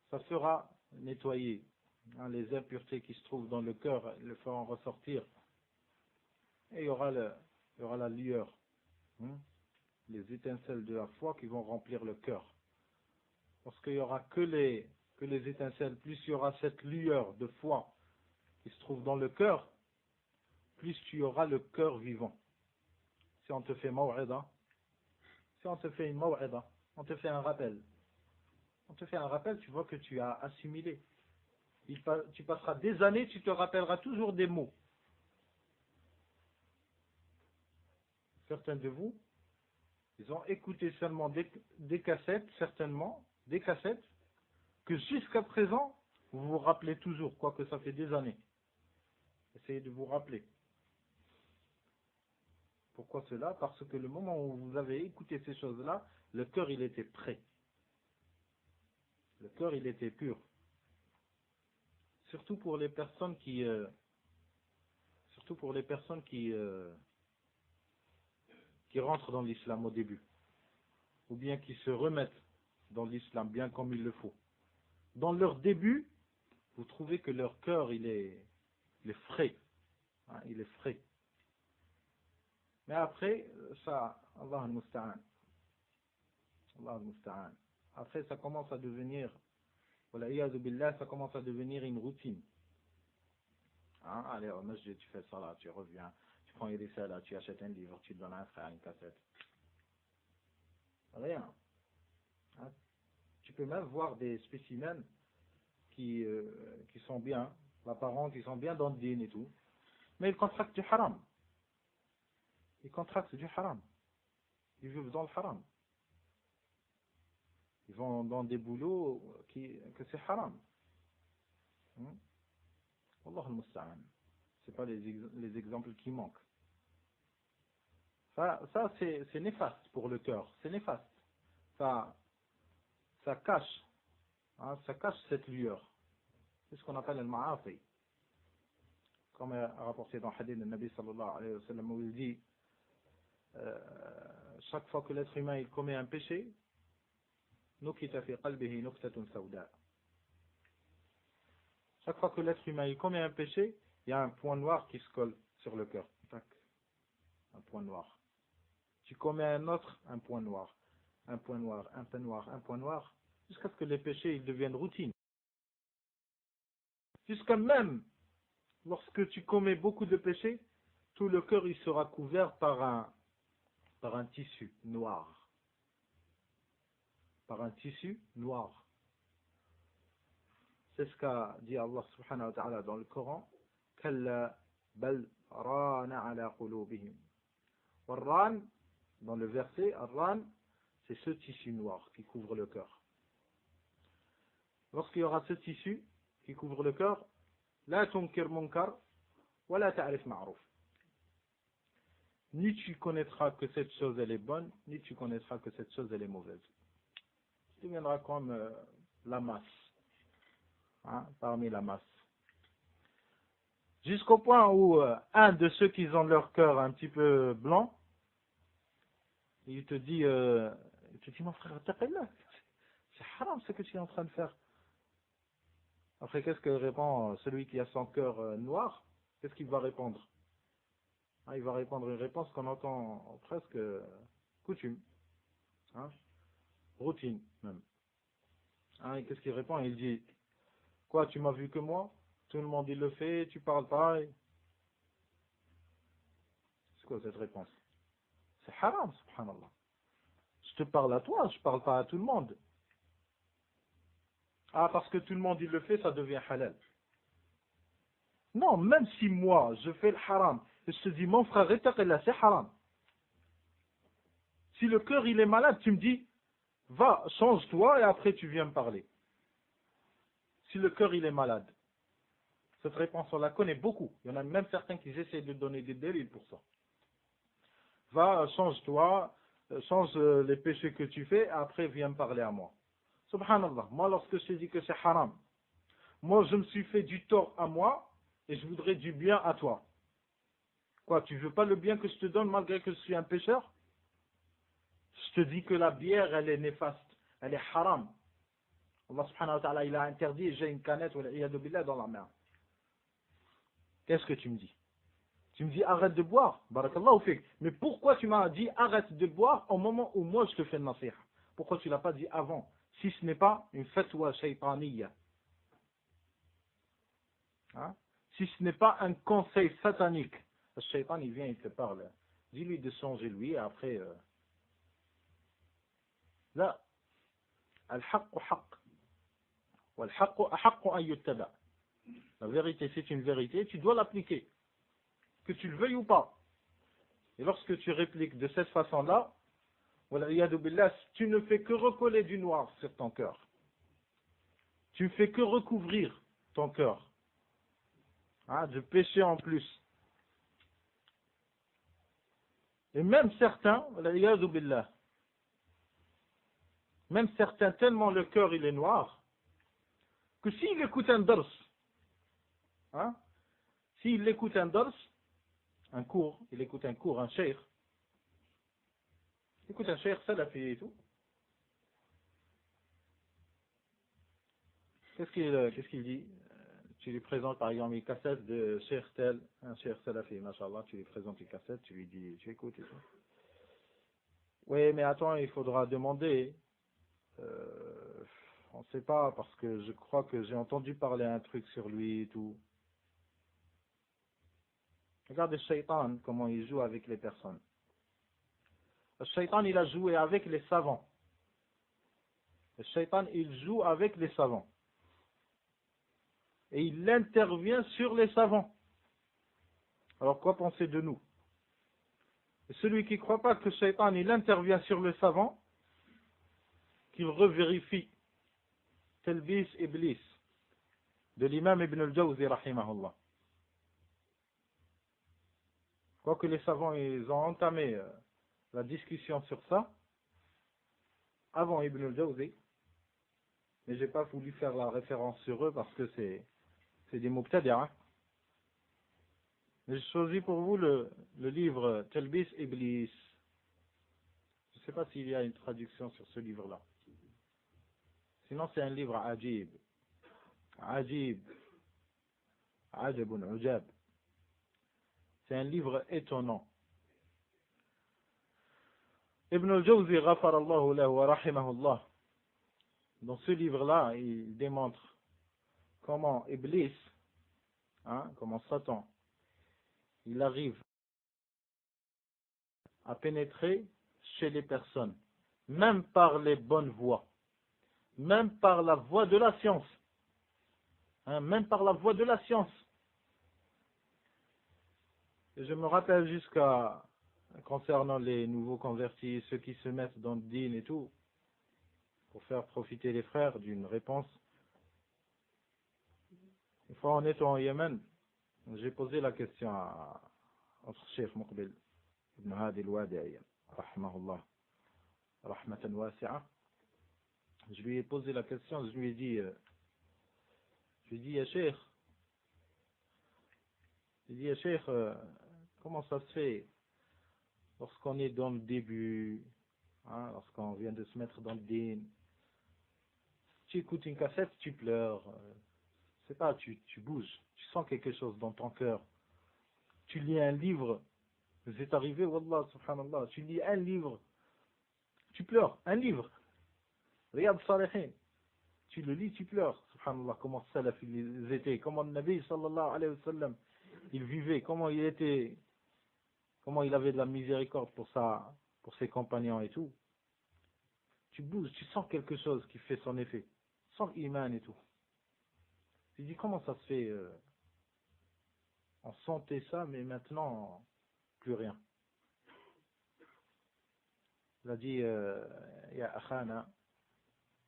ça sera nettoyé. Les impuretés qui se trouvent dans le cœur le feront ressortir. Et il y aura la lueur, les étincelles de la foi qui vont remplir le cœur. Parce qu'il n'y aura que les étincelles, plus il y aura cette lueur de foi qui se trouve dans le cœur, plus tu auras le cœur vivant. Si on te fait maw'ida, on te fait un rappel. Tu vois que tu as assimilé. Tu passeras des années, tu te rappelleras toujours des mots. Certains de vous, ils ont écouté seulement des cassettes, certainement, des cassettes, que jusqu'à présent, vous vous rappelez toujours, quoique ça fait des années. Essayez de vous rappeler. Pourquoi cela? Parce que le moment où vous avez écouté ces choses-là, le cœur il était prêt. Le cœur il était pur. Surtout pour les personnes qui rentrent dans l'islam au début. Ou bien qui se remettent dans l'islam bien comme il le faut. Dans leur début, vous trouvez que leur cœur il est frais. Il est frais. Mais après, ça, Allah al-Musta'an. Après, ça commence à devenir, ça commence à devenir une routine. Allez, au masjid, tu fais ça là, tu reviens, tu prends une là, tu achètes un livre, tu donnes à un frère une cassette. Rien. Tu peux même voir des spécimens qui sont bien, l'apparence, ils sont bien dans le din et tout, mais ils contractent du haram. Ils contractent du haram. Ils vivent dans le haram. Ils vont dans des boulots que c'est haram. Wallah al-musta'an. C'est pas les exemples qui manquent. Ça c'est néfaste pour le cœur. C'est néfaste. Ça cache. Hein, ça cache cette lueur. C'est ce qu'on appelle le ma'afi. Comme rapporté dans le hadith de Nabi sallallahu alayhi wa sallam où il dit chaque fois que l'être humain il commet un péché, nukita fi qalbihi nuktatun sawda. Chaque fois que l'être humain il commet un péché, il y a un point noir qui se colle sur le cœur. Un point noir. Tu commets un autre, un point noir. Un point noir, un point noir, un point noir, jusqu'à ce que les péchés ils deviennent routine. Jusqu'à même, lorsque tu commets beaucoup de péchés, tout le cœur il sera couvert par un tissu noir. Par un tissu noir. C'est ce qu'a dit Allah subhanahu wa ta'ala dans le Coran. Kalla bal rana ala qulubihim. Ran, dans le verset, ran, c'est ce tissu noir qui couvre le cœur. Lorsqu'il y aura ce tissu qui couvre le cœur, la tunkir munkar, wa la ta'rif ma'ruf. Ni tu connaîtras que cette chose elle est bonne, ni tu connaîtras que cette chose elle est mauvaise. Tu deviendras comme la masse, hein, parmi la masse. Jusqu'au point où un de ceux qui ont leur cœur un petit peu blanc, il te dit mon frère, t'appelles-le. C'est haram ce que tu es en train de faire. Après, qu'est-ce que répond celui qui a son cœur noir? Qu'est-ce qu'il va répondre? Il va répondre une réponse qu'on entend presque coutume, hein, routine même. Et qu'est-ce qu'il répond? Il dit, quoi, tu m'as vu que moi? Tout le monde il le fait, tu parles pas. C'est quoi cette réponse? C'est haram, subhanallah. Je te parle à toi, je parle pas à tout le monde. Parce que tout le monde il le fait, ça devient halal. Non, même si moi, je fais le haram, et je te dis, mon frère, là, c'est haram. Si le cœur il est malade, tu me dis, va, change-toi et après tu viens me parler. Si le cœur il est malade. Cette réponse, on la connaît beaucoup. Il y en a même certains qui essaient de donner des délits pour ça. Va, change-toi, change les péchés que tu fais, et après viens me parler à moi. Subhanallah, moi lorsque je te dis que c'est haram, moi je me suis fait du tort à moi, et je voudrais du bien à toi. Quoi, tu veux pas le bien que je te donne malgré que je suis un pécheur? Je te dis que la bière, elle est néfaste, elle est haram. Allah subhanahu wa ta'ala, il a interdit, j'ai une canette ou l'iyadu billah dans la mer. Qu'est-ce que tu me dis? Tu me dis arrête de boire, barakallahu fik. Mais pourquoi tu m'as dit arrête de boire au moment où moi je te fais le nasiha? Pourquoi tu l'as pas dit avant? Si ce n'est pas une fatwa shaytaniyya. Si ce n'est pas un conseil satanique. Le shaytan il vient, il te parle. Dis-lui de changer lui et après... Là, al-haqqu haqq. Wal-haqqu ahaqqu an yuttaba. La vérité c'est une vérité, tu dois l'appliquer. Que tu le veuilles ou pas. Et lorsque tu répliques de cette façon-là, tu ne fais que recoller du noir sur ton cœur. Tu ne fais que recouvrir ton cœur. De péché en plus. Et même certains, même certains, tellement le cœur il est noir, que s'il écoute un dars, s'il écoute un dars, un cours, il écoute un cours, un cheikh, écoute un cheikh salafi et tout, qu'est-ce qu'il dit? Tu lui présentes par exemple une cassette de cheikh tel, un cheikh salafi, mashallah, tu lui présentes une cassette, tu lui dis, tu écoutes et tout. Oui, mais attends, il faudra demander. On ne sait pas, parce que je crois que j'ai entendu parler un truc sur lui et tout. Regarde le shaitan, comment il joue avec les personnes. Le shaitan, il a joué avec les savants. Le shaitan, il joue avec les savants. et il intervient sur les savants. Alors quoi penser de nous? Et celui qui ne croit pas que Shaitan il intervient sur le savant, qu'il revérifie Talbis Iblis de l'imam Ibn al-Jawzi rahimahullah. Quoique les savants ils ont entamé la discussion sur ça avant Ibn al-Jawzi, mais j'ai pas voulu faire la référence sur eux parce que c'est des mubtadi'a. Mais j'ai choisi pour vous le livre Talbis Iblis. Je ne sais pas s'il y a une traduction sur ce livre-là. Sinon c'est un livre ajib. Ajib. Ajabun ujab. C'est un livre étonnant. Ibn al-Jawzi ghafarallahu lahu wa rahimahullah. Dans ce livre-là, il démontre comment Iblis, comment Satan, il arrive à pénétrer chez les personnes, même par les bonnes voies, même par la voie de la science, même par la voie de la science. Et je me rappelle jusqu'à, concernant les nouveaux convertis, ceux qui se mettent dans le din et tout, pour faire profiter les frères d'une réponse. Une fois en étant au Yémen, j'ai posé la question à notre chef Muqbil ibn Hadi al-Wadi'i, rahmahullah, rahmatan wasi'a. Je lui ai posé la question, je lui ai dit, ya Cheikh, comment ça se fait lorsqu'on est dans le début, lorsqu'on vient de se mettre dans le din, tu écoutes une cassette, tu pleures, c'est pas, tu bouges, tu sens quelque chose dans ton cœur. Tu lis un livre, c'est arrivé, wallah, subhanallah, tu lis un livre, tu pleures, un livre, Riyad Salihin, tu le lis, tu pleures, subhanallah, comment salaf ils étaient, comment le Nabi sallallahu alayhi wa sallam, il vivait, comment il était, comment il avait de la miséricorde pour ses compagnons et tout. Tu bouges, tu sens quelque chose qui fait son effet, sans iman et tout. Tu dis comment ça se fait, on sentait ça, mais maintenant, plus rien. Il a dit, Ya Akhana,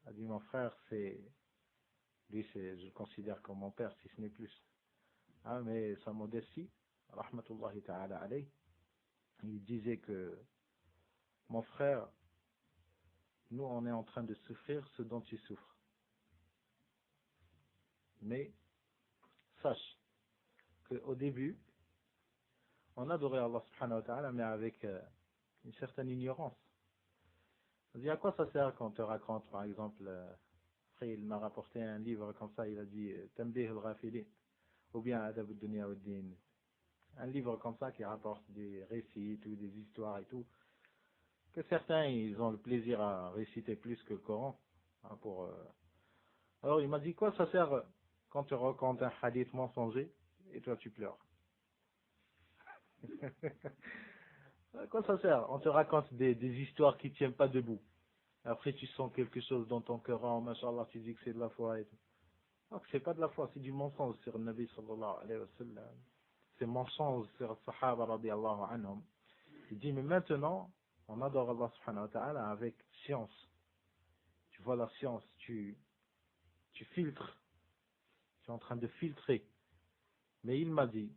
il a dit mon frère, lui je le considère comme mon père, si ce n'est plus. Mais sa modestie, rahmatullahi ta'ala alayh, il disait que mon frère, nous on est en train de souffrir ce dont tu souffres. Mais sache qu'au début, on adorait Allah subhanahu wa ta'ala, mais avec une certaine ignorance. Il dit à quoi ça sert quand on te raconte, par exemple, après il m'a rapporté un livre comme ça, il a dit Tanbih al-Ghafilin, ou bien Adab al-Dunya wad-Din. Un livre comme ça qui rapporte des récits, tout, des histoires et tout, que certains ils ont le plaisir à réciter plus que le Coran. Alors il m'a dit quoi ça sert quand tu racontes un hadith mensonger et toi tu pleures. À quoi ça sert? On te raconte des histoires qui ne tiennent pas debout. Après tu sens quelque chose dans ton cœur, machallah, tu dis que c'est de la foi et tout. Alors que c'est pas de la foi, c'est du mensonge sur le Nabi sallallahu alayhi wa sallam. C'est mensonge sur le Sahaba radiyallahu anhum. Il dit mais maintenant on adore Allah subhanahu wa ta'ala avec science. Tu vois la science, tu filtres, tu es en train de filtrer. Mais il m'a dit,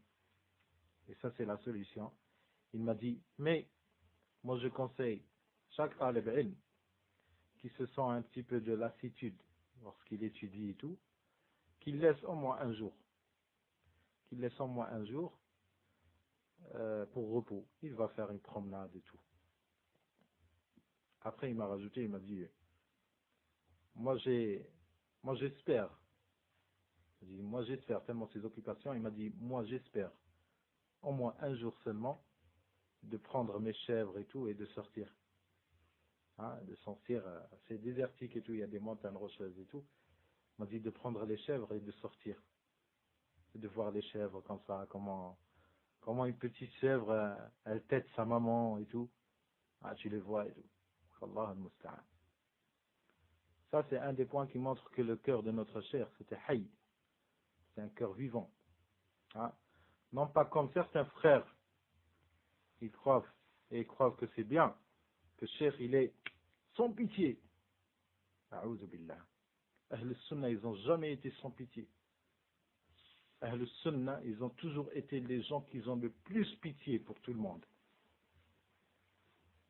et ça c'est la solution, il m'a dit, mais moi je conseille chaque talib ilm qui se sent un petit peu de lassitude lorsqu'il étudie et tout, qu'il laisse au moins un jour. Qu'il laisse au moins un jour pour repos. Il va faire une promenade et tout. Après il m'a rajouté, il m'a dit, moi j'espère, tellement ses occupations, il m'a dit, moi j'espère au moins un jour seulement de prendre mes chèvres et tout et de sortir. De sortir, c'est désertique et tout, il y a des montagnes rocheuses et tout. Il m'a dit de prendre les chèvres et de sortir. Et de voir les chèvres comme ça, comment une petite chèvre, elle tête sa maman et tout. Tu les vois et tout. Allah al-Musta'an. Ça c'est un des points qui montre que le cœur de notre chair, c'était hayy. c'est un cœur vivant. Hein. Non pas comme certains frères, ils croient que c'est bien, que Cheikh il est sans pitié. A'oudhu billah. Ahl Sunnah, ils n'ont jamais été sans pitié. Ahl Sunnah, ils ont toujours été les gens qui ont le plus pitié pour tout le monde.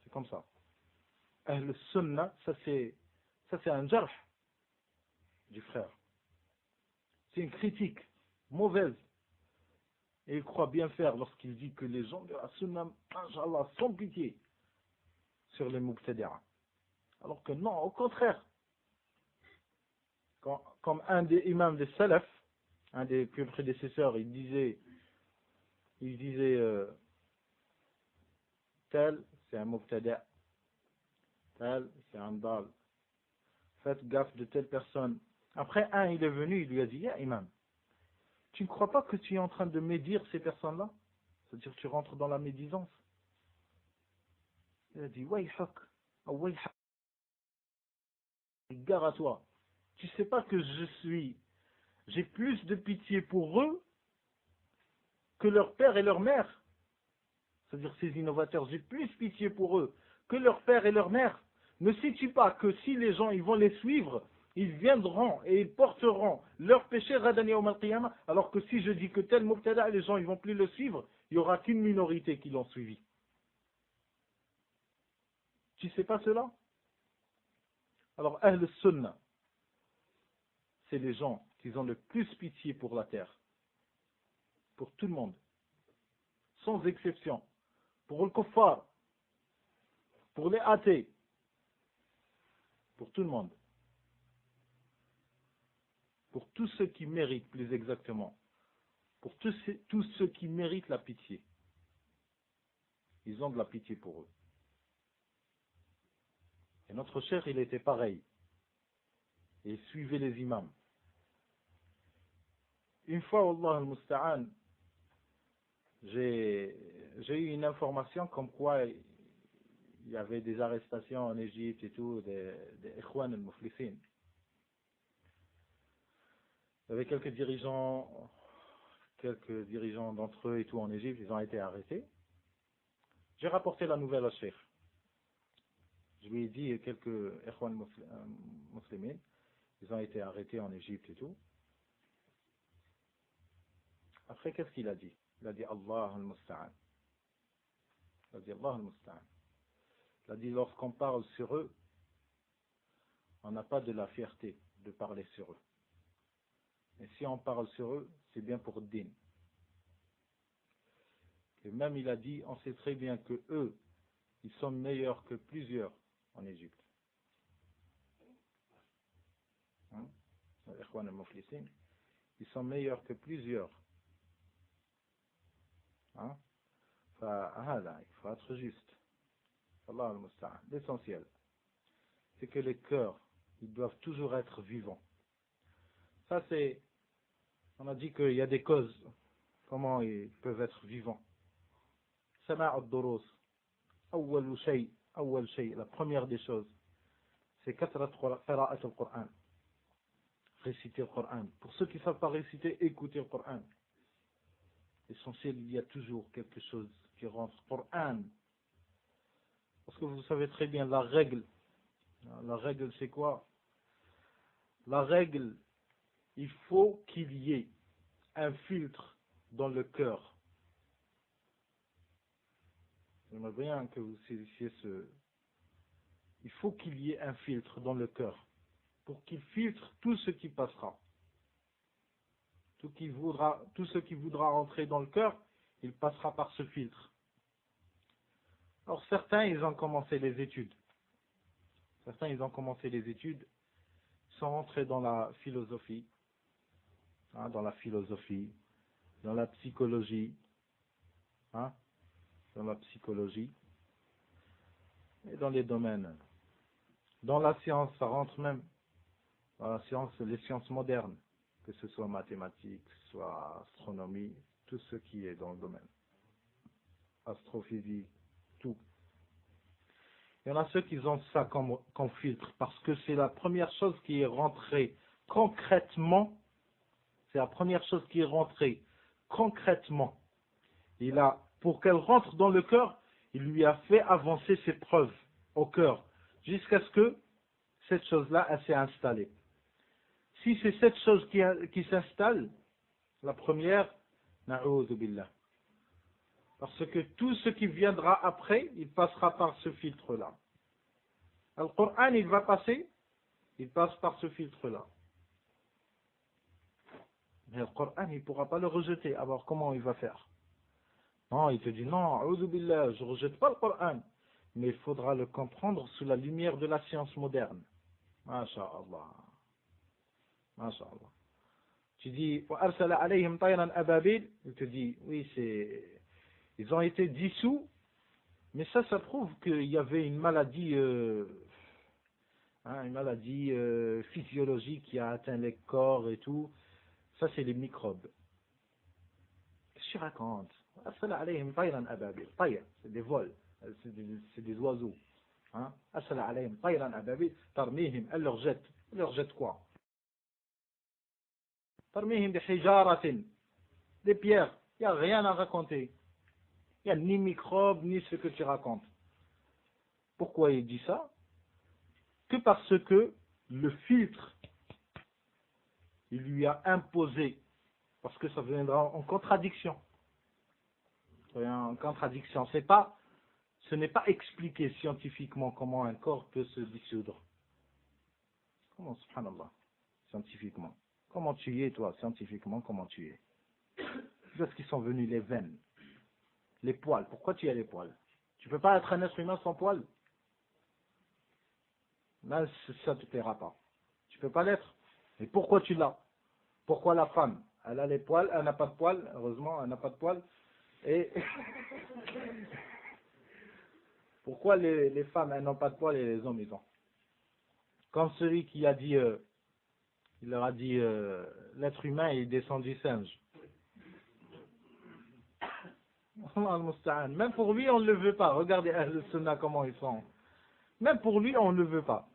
C'est comme ça. Ahl Sunnah, ça c'est un jarh du frère. C'est une critique mauvaise. Et il croit bien faire lorsqu'il dit que les gens de la Sunnah, Inch'Allah, sans pitié sur les Muqtadi'a. Alors que non, au contraire. Comme un des imams des Salaf, un des plus prédécesseurs, il disait tel c'est un Muqtadi'a, tel c'est un dal. Faites gaffe de telle personne. Après, un, il est venu, il lui a dit, ya imam, tu ne crois pas que tu es en train de médire ces personnes-là? C'est-à-dire que tu rentres dans la médisance. Il a dit, wayhak, wayhak, gare à toi. Tu sais pas que j'ai plus de pitié pour eux que leur père et leur mère. C'est-à-dire ces innovateurs, j'ai plus pitié pour eux que leur père et leur mère. Ne sais-tu pas que si les gens ils vont les suivre, ils viendront et ils porteront leur péché radani au mal-qiyamah, alors que si je dis que tel mubtada, les gens ils vont plus le suivre, il n'y aura qu'une minorité qui l'ont suivi. Tu sais pas cela? Alors, Ahl Sunnah, c'est les gens qui ont le plus pitié pour la terre, pour tout le monde, sans exception, pour le kuffar, pour les athées, pour tout le monde, pour tous ceux qui méritent plus exactement, pour tous ceux qui méritent la pitié. Ils ont de la pitié pour eux. Et notre cher, il était pareil. Et il suivait les imams. Une fois, Wallah al-Musta'an, j'ai eu une information comme quoi il y avait des arrestations en Égypte et tout, des Ikhwan al-Muflisin. Il y avait quelques dirigeants d'entre eux et tout en Égypte, ils ont été arrêtés. J'ai rapporté la nouvelle à Cheikh. Je lui ai dit quelques Ikhwan muslimin, ils ont été arrêtés en Égypte et tout. Après, qu'est-ce qu'il a dit? Il a dit Allah al-Musta'an. Il a dit Allah al-Musta'an. Il a dit lorsqu'on parle sur eux, on n'a pas de la fierté de parler sur eux. Et si on parle sur eux, c'est bien pour din. Et même il a dit, on sait très bien que eux, ils sont meilleurs que plusieurs en Égypte. Hein? Les Ikhwan al-Muflisin, ils sont meilleurs que plusieurs. Hein? Il faut être juste. Allah al-Musta'an. L'essentiel, c'est que les cœurs, ils doivent toujours être vivants. Ça c'est, on a dit qu'il y a des causes, comment ils peuvent être vivants. Sama' al-Durus, awwal shay, la première des choses, c'est kathrat qira'at al-Qur'an. Réciter le Coran. Pour ceux qui ne savent pas réciter, écouter le Coran. L'essentiel, il y a toujours quelque chose qui rentre. Coran. Parce que vous savez très bien, la règle c'est quoi? La règle, il faut qu'il y ait un filtre dans le cœur. J'aimerais bien que vous saisissiez il faut qu'il y ait un filtre dans le cœur. Pour qu'il filtre tout ce qui passera. Tout ce qui voudra rentrer dans le cœur, il passera par ce filtre. Alors certains, ils ont commencé les études. Ils sont rentrés dans la philosophie, dans la psychologie, et dans les domaines. Dans la science, ça rentre même dans la science, les sciences modernes, que ce soit mathématiques, que ce soit astronomie, tout ce qui est dans le domaine. Astrophysique, tout. Il y en a ceux qui ont ça comme filtre, parce que c'est la première chose qui est rentrée concrètement C'est la première chose qui est rentrée concrètement. Pour qu'elle rentre dans le cœur, il lui a fait avancer ses preuves au cœur, jusqu'à ce que cette chose-là, elle s'est installée. Si c'est cette chose qui s'installe, la première, na'oudhu billah. Parce que tout ce qui viendra après, il passera par ce filtre-là. Le Coran, il va passer, il passe par ce filtre-là. Mais le Coran, il ne pourra pas le rejeter. Alors comment il va faire? Non, il te dit non, a'oudhu billah, je ne rejette pas le Coran. Mais il faudra le comprendre sous la lumière de la science moderne. Masha'Allah. Masha'Allah. Tu dis, وَأَرْسَلَ عَلَيْهِمْ طَيْرًا أَبَابِيلَ. Il te dit, oui, ils ont été dissous, mais ça prouve qu'il y avait une maladie, physiologique qui a atteint les corps et tout. Ça, c'est les microbes. Qu'est-ce que tu racontes? وَأَرْسَلَ عَلَيْهِمْ طَيْرًا أَبَابِيلَ. طَيْر, c'est des vols, c'est des oiseaux. أَرْسَلَ عَلَيْهِمْ طَيْرًا أَبَابِيلَ تَرْمِيهِمْ. Elle leur jette. Elle leur jette quoi? تَرْمِيهِمْ بِحِجَارَةٍ. Des pierres. Il n'y a rien à raconter. Il n'y a ni microbes, ni ce que tu racontes. Pourquoi il dit ça? Que parce que le filtre, il lui a imposé, parce que ça viendra en contradiction. En contradiction. Ce n'est pas expliqué scientifiquement comment un corps peut se dissoudre. Comment, subhanallah, scientifiquement? Comment tu es, toi, scientifiquement, comment tu es? D'où est-ce qu'ils sont venus, les veines, les poils? Pourquoi tu as les poils? Tu ne peux pas être un être humain sans poils? Là, ça ne te plaira pas. Tu ne peux pas l'être. Mais pourquoi tu l'as? Pourquoi la femme? Elle a les poils, elle n'a pas de poils. Heureusement, elle n'a pas de poils. Et pourquoi les femmes, elles n'ont pas de poils et les hommes, ils ont? Comme celui qui a dit, il leur a dit, l'être humain est descend du singe. Même pour lui, on ne le veut pas. Regardez le Sunna, comment ils sont. Même pour lui, on ne le veut pas.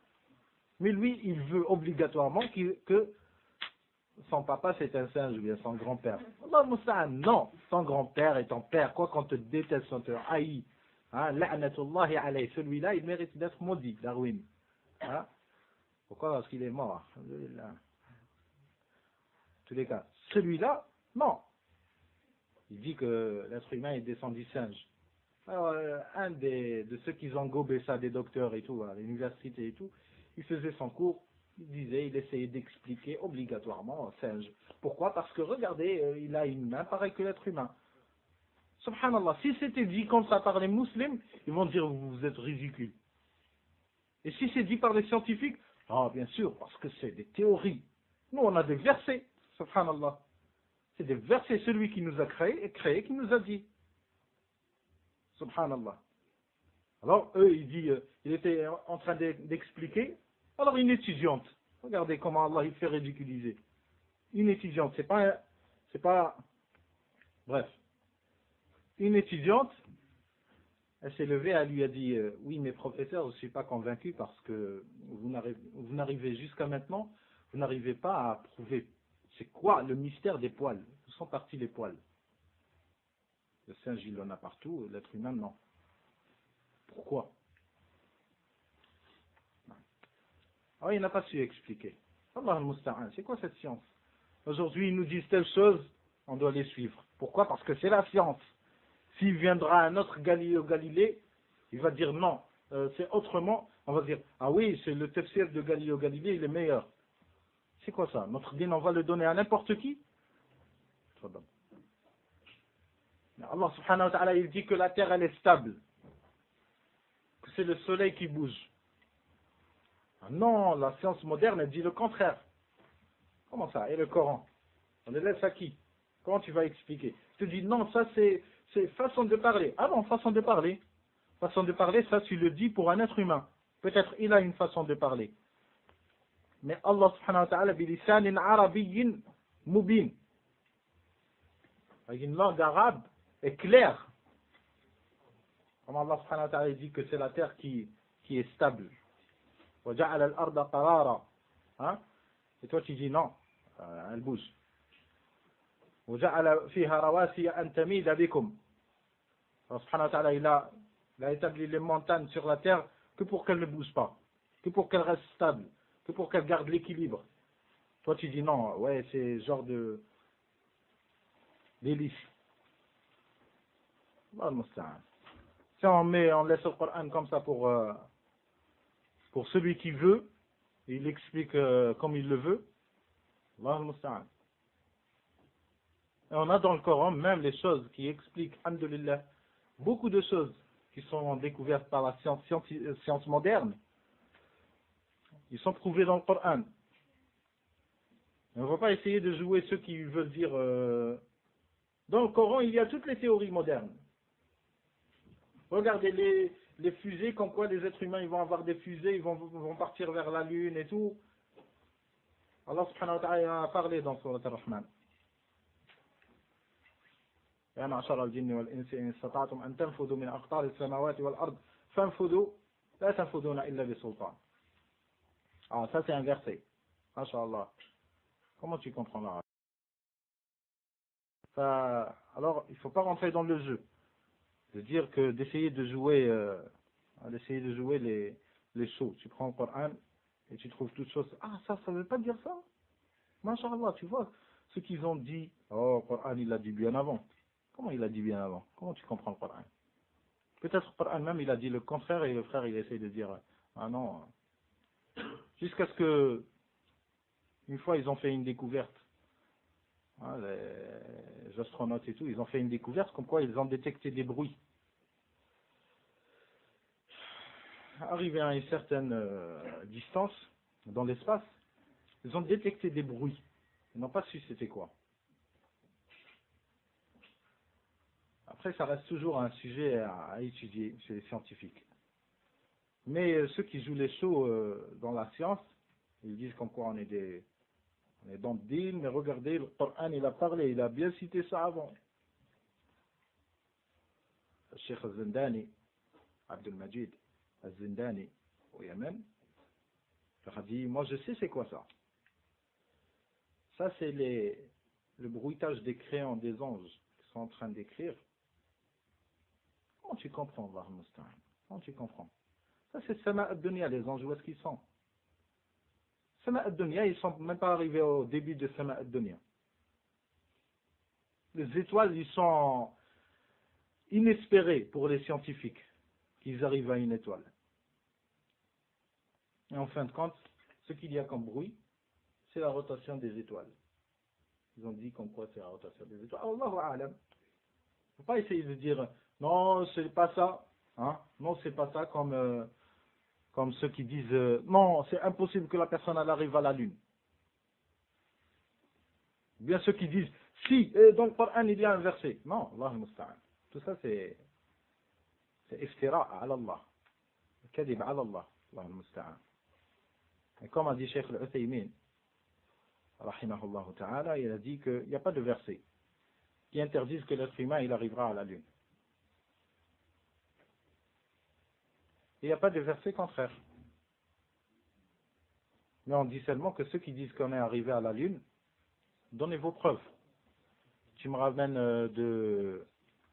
Mais lui, il veut obligatoirement que son papa, c'est un singe, ou bien son grand-père. Non, ton grand-père et ton père, quoi qu'on te déteste, on te haït. La'natullahi alayhi. Celui-là, il mérite d'être maudit, Darwin. Pourquoi? Parce qu'il est mort. En tous les cas, celui-là, non. Il dit que l'être humain est descendu du singe. Alors, un de ceux qui ont gobé ça, des docteurs et tout, à l'université et tout, il faisait son cours, il essayait d'expliquer obligatoirement au singe. Pourquoi? Parce que regardez, il a une main pareille que l'être humain. Subhanallah, si c'était dit comme ça par les musulmans, ils vont dire vous êtes ridicules. Et si c'est dit par les scientifiques, bien sûr, parce que c'est des théories. Nous, on a des versets, subhanallah. C'est des versets, celui qui nous a créé, qui nous a dit. Subhanallah. Alors, il était en train d'expliquer. Alors, une étudiante, regardez comment Allah il fait ridiculiser. Une étudiante, bref. Une étudiante, elle s'est levée, elle lui a dit, oui, mais professeur, je ne suis pas convaincu parce que vous n'arrivez jusqu'à maintenant, vous n'arrivez pas à prouver. C'est quoi le mystère des poils? Où sont partis les poils? Le singe, il en a partout, l'être humain, non. Pourquoi? Il n'a pas su expliquer. Allah al-Musta'an, c'est quoi cette science? Aujourd'hui, ils nous disent telle chose, on doit les suivre. Pourquoi? Parce que c'est la science. S'il viendra un autre Galilée, il va dire non, c'est autrement. On va dire, oui, c'est le tafsir de Galilée, il est meilleur. C'est quoi ça? Notre dîne, on va le donner à n'importe qui? Allah subhanahu wa ta'ala, il dit que la terre, elle est stable. Que c'est le soleil qui bouge. Non, la science moderne, elle dit le contraire. Comment ça? Et le Coran? On le laisse à qui? Comment tu vas expliquer? Je te dis non, ça c'est façon de parler. Ah bon, façon de parler. Façon de parler, ça tu le dis pour un être humain. Peut-être il a une façon de parler. Mais Allah subhanahu wa ta'ala, bilisanin arabiyyin mubin. Avec une langue arabe est claire. Comme Allah subhanahu wa ta'ala dit que c'est la terre qui est stable. وَجَعَلَ الْأَرْضَ قَرَارًا. Et toi tu dis non, elle bouge. وجعل فيها رواسي أن تميد بكم. Allah subhanahu wa ta'ala, il a établi les montagnes sur la terre que pour qu'elles ne bougent pas, que pour qu'elles restent stables, que pour qu'elles gardent l'équilibre. Toi tu dis non, ouais c'est genre d'hélice. Si on laisse le Coran comme ça pour celui qui veut, et il explique comme il le veut, Allah al-Musta'an. Et on a dans le Coran même les choses qui expliquent, alhamdulillah, beaucoup de choses qui sont découvertes par la science moderne. Ils sont prouvés dans le Coran. Et on ne va pas essayer de jouer ceux qui veulent dire... Dans le Coran, il y a toutes les théories modernes. Regardez les fusées, comme quoi les êtres humains ils vont avoir des fusées, ils vont partir vers la lune et tout. Allah subhanahu wa ta'ala a parlé dans Surat Ar-Rahman. يا معشر الجن والإنس إن استطعتم أن تنفذوا من أقطار السماوات والأرض فانفذوا لا تنفذون إلا بسلطان. Ah, ça c'est un verset. Masha'Allah. Comment tu comprends l'arabe? Alors, il ne faut pas rentrer dans le jeu. De dire que d'essayer de jouer les shows. Tu prends le Coran et tu trouves toutes choses. Ah, ça ne veut pas dire ça. Masha'Allah, tu vois. Ceux qui ont dit, oh, le Coran, il l'a dit bien avant. Comment il a dit bien avant? Comment tu comprends le Coran? Peut-être le Coran même, il a dit le contraire et le frère, il essaie de dire, ah non. Jusqu'à ce que, une fois, ils ont fait une découverte. Hein, les astronautes et tout, ils ont fait une découverte comme quoi ils ont détecté des bruits. Arrivé à une certaine distance dans l'espace, ils ont détecté des bruits. Ils n'ont pas su c'était quoi. Après, ça reste toujours un sujet à étudier chez les scientifiques. Mais ceux qui jouent les shows dans la science, ils disent comme quoi on est dans le deal, mais regardez, le Coran, il a parlé, il a bien cité ça avant. Le Cheikh al-Zindani, Abdul Majid al-Zindani, au Yémen, il a dit, moi je sais c'est quoi ça. Ça c'est le bruitage des crayons des anges qui sont en train d'écrire. Comment tu comprends, Allah al-Musta'an? Comment tu comprends? Ça c'est Sama ad-Dunya, les anges, où est-ce qu'ils sont? Sama ad-Dunya, ils ne sont même pas arrivés au début de Sama ad-Dunya. Les étoiles, ils sont inespérés pour les scientifiques qu'ils arrivent à une étoile. Et en fin de compte, ce qu'il y a comme bruit, c'est la rotation des étoiles. Ils ont dit comme quoi c'est la rotation des étoiles. Allahu a'lam. Il ne faut pas essayer de dire non, c'est pas ça. Hein? Non, c'est pas ça comme ceux qui disent non, c'est impossible que la personne elle arrive à la lune. Bien ceux qui disent si, dans le Coran il y a un verset. Non, Allah al-Musta'an. Tout ça c'est iftira ala Allah. Kadib ala Allah. Allah al-Musta'an. Et comme a dit Cheikh al-Uthaymin, rahimahullah ta'ala, il a dit qu'il n'y a pas de verset qui interdise que l'être humain il arrivera à la lune. Il n'y a pas de verset contraire. Mais on dit seulement que ceux qui disent qu'on est arrivé à la lune, donnez vos preuves. Tu me ramènes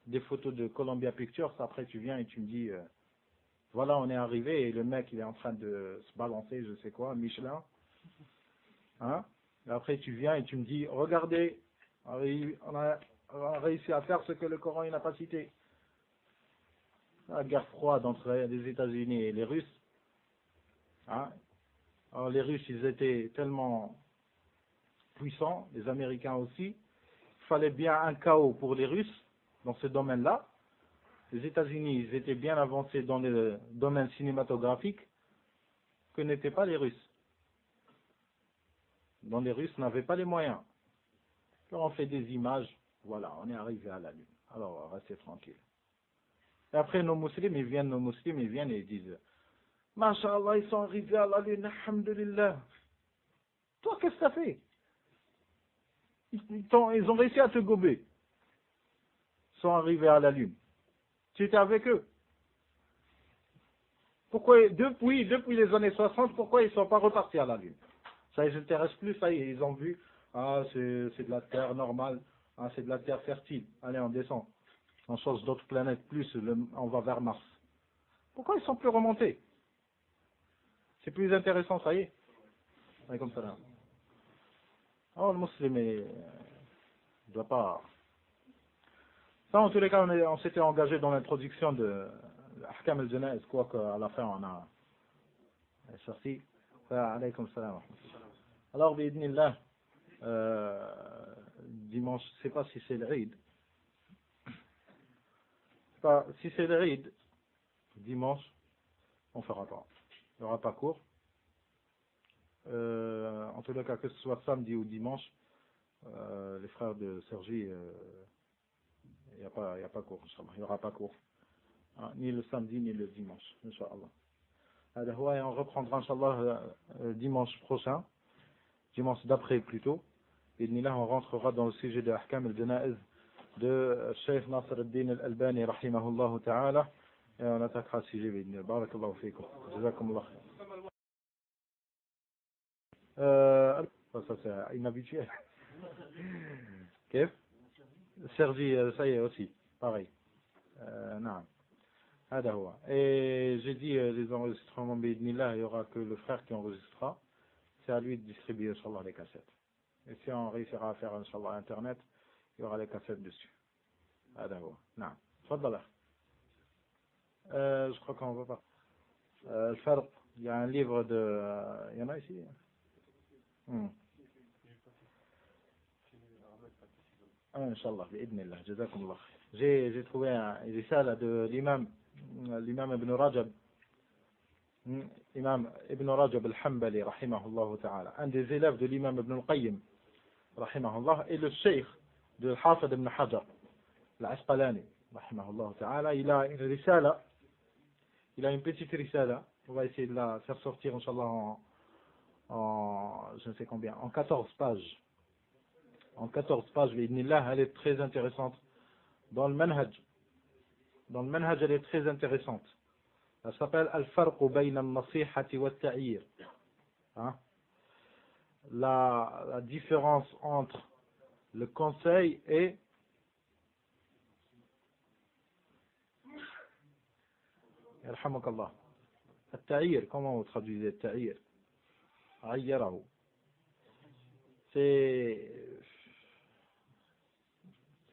des photos de Columbia Pictures, après tu viens et tu me dis, voilà on est arrivé et le mec il est en train de se balancer, je sais quoi, Michelin. Hein? Et après tu viens et tu me dis, regardez, on a réussi à faire ce que le Coran il n'a pas cité. La guerre froide entre les États-Unis et les Russes. Hein? Alors les Russes, ils étaient tellement puissants, les Américains aussi. Il fallait bien un chaos pour les Russes dans ce domaine-là. Les États-Unis, ils étaient bien avancés dans le domaine cinématographique que n'étaient pas les Russes. Donc les Russes n'avaient pas les moyens. Alors on fait des images, voilà, on est arrivé à la Lune. Alors restez tranquille. Et après nos musulmans, ils viennent et ils disent Masha'Allah, ils sont arrivés à la Lune, alhamdulillah. Toi, qu'est-ce que ça fait? Ils ont réussi à te gober. Ils sont arrivés à la Lune. Tu étais avec eux. Pourquoi, depuis les années 60, pourquoi ils ne sont pas repartis à la Lune? Ça ne les intéresse plus, ça y est, ils ont vu, ah, c'est de la terre normale. Ah, c'est de la terre fertile. Allez, on descend. On change d'autres planètes, plus on va vers Mars. Pourquoi ils sont plus remontés? C'est plus intéressant, ça y est. Ouais, comme ça là. Oh, le musulman, il doit pas... Ça, en tous les cas, on s'était engagé dans l'introduction de l'Ahkam al-Janaiz, quoi qu'à la fin, on a sorti. Alaykoum salam. Alors, bi'idnillah, dimanche, je ne sais pas si c'est le Eid. Si c'est le Eid, dimanche, on fera pas. Il n'y aura pas cours. En tous les cas, que ce soit samedi ou dimanche, les frères de Sergi, il n'y a pas cours, Inch'Allah. Il n'y aura pas cours. Ah, ni le samedi, ni le dimanche, Inch'Allah. Alors, et on reprendra, Inch'Allah, dimanche prochain, dimanche d'après plutôt. Et là, on rentrera dans le sujet de Ahkam al-Janaiz de Cheikh Nasr al-Din al-Albani, rahimahullah ta'ala. Et on attaquera le sujet, b'idnillah. Barakallahu fikum. Jazakumullah. Ça c'est inhabituel. Kef Sergi, ça y est aussi, pareil. Non. هذا هو. Et j'ai dit les enregistrements بإذن il y aura que le frère qui enregistrera. C'est à lui de distribuer Inch'Allah les cassettes. Et si on réussira à faire Inch'Allah Internet, il y aura les cassettes dessus. هذا هو. نعم. تفضل أخي. Je crois qu'on va pas. Le Farq, il y a un livre de... Il y en a ici. Inch'Allah, bi'idnillah, jazakumullah. J'ai trouvé un risala de l'imam Ibn Rajab, imam Ibn Rajab al-Hanbali, rahimahullah ta'ala, un des élèves de l'imam Ibn al-Qayyim, rahimahullah, et le cheikh de Hafid ibn Hajar, l'Asqalani, rahimahullah ta'ala. Il a une risala, il a une petite risala, on va essayer de la faire sortir, Inch'Allah, en je ne sais combien, en 14 pages. En 14 pages, bi'idnillah, elle est très intéressante. Dans le manhaj, elle est très intéressante. Elle s'appelle Al-Farqu bayna al-Nasihati wa al-Ta'yir. La différence entre le conseil et Yarhamakallah. Al-Ta'yir, comment vous traduisez Al-Ta'yir? Ayyarahu. C'est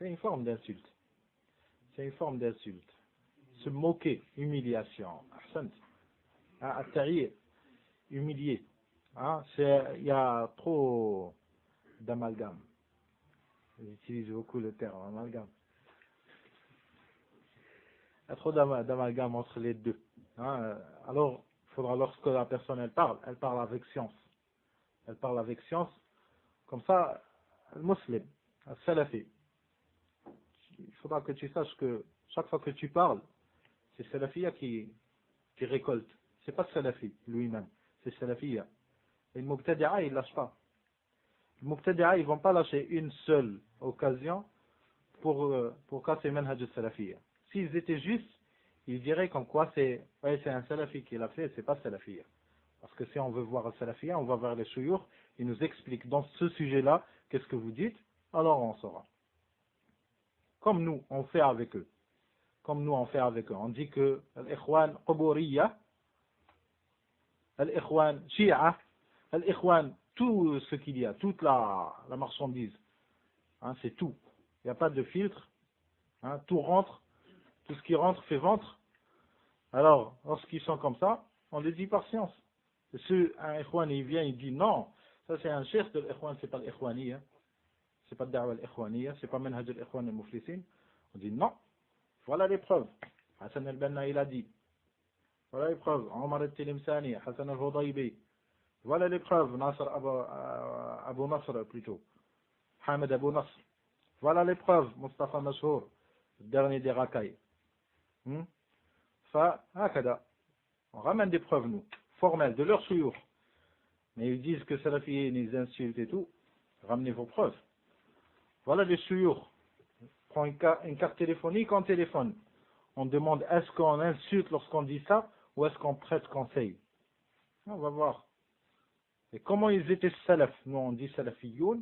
une forme d'insulte. C'est une forme d'insulte. Se moquer, humiliation. Al-Ta'yir, humilier. Il y a trop d'amalgame. J'utilise beaucoup le terme amalgame. Il y a trop d'amalgame entre les deux. Alors, il faudra, lorsque la personne elle parle avec science. Elle parle avec science. Comme ça, le musulman, le salafi, il faudra que tu saches que chaque fois que tu parles, c'est salafia qui récolte. C'est pas salafi lui-même, c'est salafia. Et le mubtadi'a, il lâche pas. Le mubtadi'a, ils vont pas lâcher une seule occasion pour casser manhaj salafia. S'ils étaient justes, ils diraient comme quoi c'est un salafi qui l'a fait, c'est pas salafia. Parce que si on veut voir le salafia, on va vers les chouyours, ils nous expliquent dans ce sujet-là, qu'est-ce que vous dites, alors on saura. Comme nous, on fait avec eux. On dit que l'ikhwan qubouriya, l'ikhwan shi'a, l'ikhwan, tout ce qu'il y a, toute la marchandise, c'est tout. Il n'y a pas de filtre, tout rentre, tout ce qui rentre fait ventre. Alors, lorsqu'ils sont comme ça, on le dit par science. Un ikhwan, il vient, il dit non, ça c'est un cheikh de l'ikhwan, c'est pas l'ikhwaniyya, c'est pas le da'wa l'ikhwaniyya, c'est pas manhaj l'ikhwan al-muflisin. On dit non, voilà les preuves. Hassan al-Banna, il a dit. Voilà les preuves. Omar al-Tilimsani, Hassan al-Hudaybi. Voilà les preuves. Nasr Abu Nasr plutôt. Hamad Abu Nasr. Voilà les preuves. Mustafa Mashour, le dernier des racailles. On ramène des preuves, nous, formelles, de leur souyour. Mais ils disent que salafiyé, ils insultent et tout. Ramenez vos preuves. Voilà les souyours. Prends une carte téléphonique, on téléphone. On demande est-ce qu'on insulte lorsqu'on dit ça ou est-ce qu'on prête conseil. On va voir. Et comment ils étaient salaf? Nous on dit salafiyoun.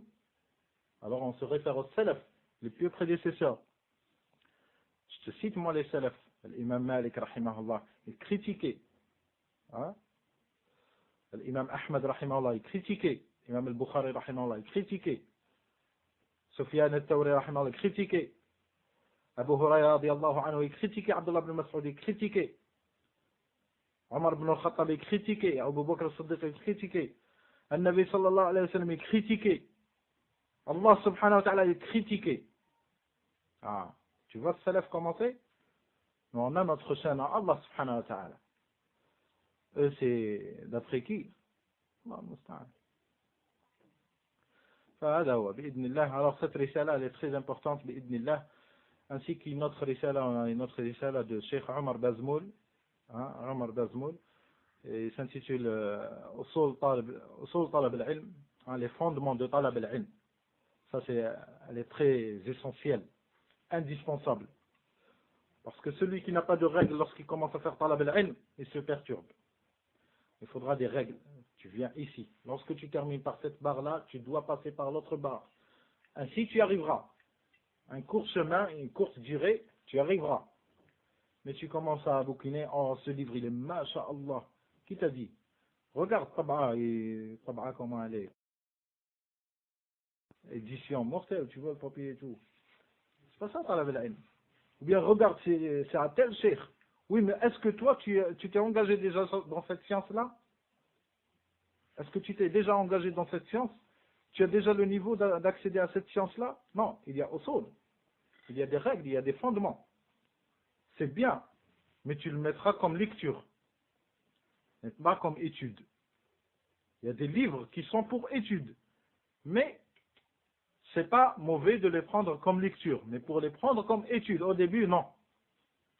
Alors on se réfère au salaf. les pieux prédécesseurs. Je te cite moi les salafs. L'imam Malik, rahimahullah, il critiquait. Hein? L'imam Ahmad, rahimahullah, il critiquait. L'imam al-Bukhari, rahimahullah, il critiquait. Sufyan al-Tawri, rahimahullah, il critiquait. Abu Hurayra, radiyallahu anhu, il critiquait. Abdullah ibn Mas'ud, il critiquait. Omar ibn al-Khattab, il critiquait. Abu Bakr al-Siddiq, il critiquait. Al-Nabi sallallahu alayhi wa sallam, il critiquait. Allah subhanahu wa ta'ala, il critiquait. Ah, tu vois ce salaf commencer? Nous, on a notre chaîne à Allah subhanahu wa ta'ala. Eux, c'est d'après qui? Allah musta'an. فهذا هو بإذن الله. Alors cette risala elle est très importante بإذن الله, ainsi qu'une autre risala, on a une autre risala de Cheikh Omar Bazmoul, hein, Omar Bazmoul, et s'intitule Usul Talab al-Ilm, les fondements de Talab al-Ilm. Ça c'est, elle est très essentielle, indispensable, parce que celui qui n'a pas de règles lorsqu'il commence à faire Talab al-Ilm, il se perturbe. Il faudra des règles. Tu viens ici. Lorsque tu termines par cette barre-là, tu dois passer par l'autre barre. Ainsi, tu arriveras. Un court chemin, une courte durée, tu arriveras. Mais tu commences à bouquiner. Oh, ce livre, il est masha'Allah. Qui t'a dit? Regarde Tab'a et Tab'a comment elle est. Édition mortelle, tu vois le papier et tout. C'est pas ça, Talab al-Ilm. Ou bien regarde, c'est à tel cheikh. Oui, mais est-ce que toi, tu t'es engagé déjà dans cette science-là? Est-ce que tu t'es déjà engagé dans cette science? Tu as déjà le niveau d'accéder à cette science-là? Non, il y a usul. Il y a des règles, il y a des fondements. C'est bien, mais tu le mettras comme lecture, et pas comme étude. Il y a des livres qui sont pour étude, mais c'est pas mauvais de les prendre comme lecture, mais pour les prendre comme étude, au début, non.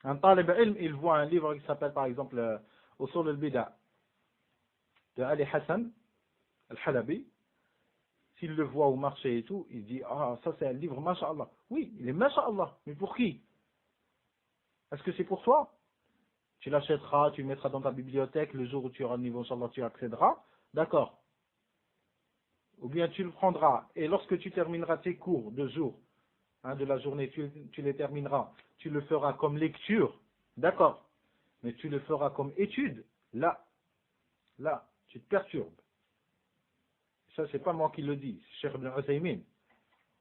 Un talib ilm, il voit un livre qui s'appelle par exemple Usul al-Bida de Ali Hassan al-Halabi. S'il le voit au marché et tout, il dit ah, ça c'est un livre, masha'Allah. Oui, il est masha'Allah, mais pour qui? Est-ce que c'est pour toi? Tu l'achèteras, tu le mettras dans ta bibliothèque, le jour où tu auras le niveau, Inch'Allah, tu accéderas, d'accord. Ou bien tu le prendras, et lorsque tu termineras tes cours de jour, de la journée, tu les termineras, tu le feras comme lecture, d'accord. Mais tu le feras comme étude, là, tu te perturbes. Ça, c'est pas moi qui le dis, c'est Cheikh Ibn Uthaymin,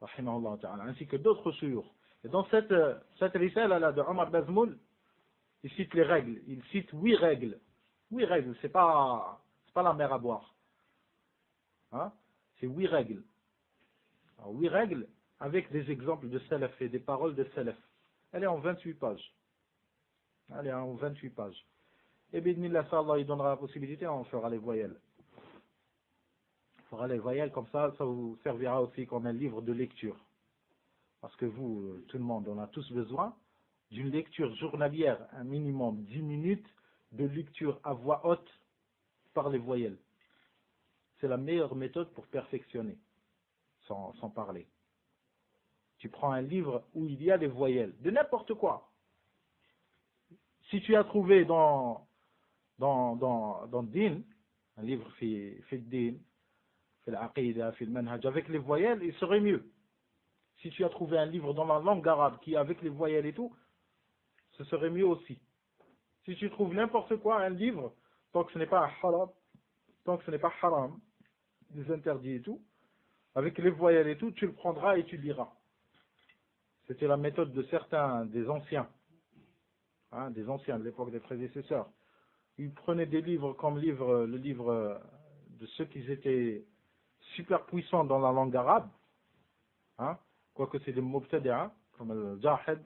rahimahullah ta'ala, ainsi que d'autres suyurs. Et dans cette risale-là de Omar Bazmoul, il cite les règles, il cite 8 règles. 8 règles, c'est pas la mer à boire. Hein? C'est 8 règles. Alors, 8 règles avec des exemples de salaf et des paroles de salaf. Elle est en 28 pages. Elle est en 28 pages. Et bidnillah, ça, Allah, il donnera la possibilité, on fera les voyelles. On fera les voyelles, comme ça vous servira aussi comme un livre de lecture. Parce que vous, tout le monde, on a tous besoin d'une lecture journalière, un minimum 10 minutes de lecture à voix haute par les voyelles. C'est la meilleure méthode pour perfectionner, sans parler. Tu prends un livre où il y a les voyelles, de n'importe quoi. Si tu as trouvé dans Din, un livre fait Din, fait l'Aqida, fait le Manhaj, avec les voyelles, il serait mieux. Si tu as trouvé un livre dans la langue arabe qui est avec les voyelles et tout, ce serait mieux aussi. Si tu trouves n'importe quoi, un livre, tant que ce n'est pas halal, tant que ce n'est pas haram, des interdits et tout, avec les voyelles et tout, tu le prendras et tu liras. C'était la méthode de certains, des anciens, des anciens de l'époque des prédécesseurs. Ils prenaient des livres comme le livre de ceux qui étaient super puissants dans la langue arabe, quoique c'est des mubtadi'a, comme le Jahid,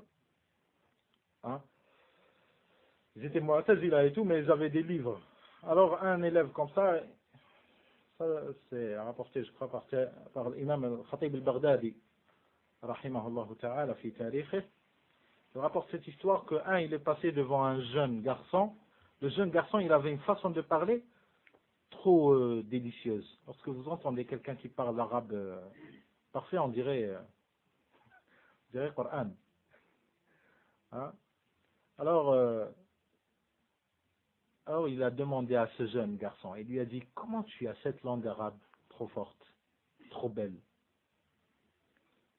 ils étaient mu'tazila et tout, mais ils avaient des livres. Alors un élève comme ça c'est rapporté, je crois, par l'imam al-Khatib al-Baghdadi, rahimahullah ta'ala, fi tarikh. Il rapporte cette histoire qu'un, il est passé devant un jeune garçon. Le jeune garçon, il avait une façon de parler trop délicieuse. Lorsque vous entendez quelqu'un qui parle l'arabe parfait, on dirait Coran. Alors il a demandé à ce jeune garçon, il lui a dit, comment tu as cette langue arabe trop forte, trop belle?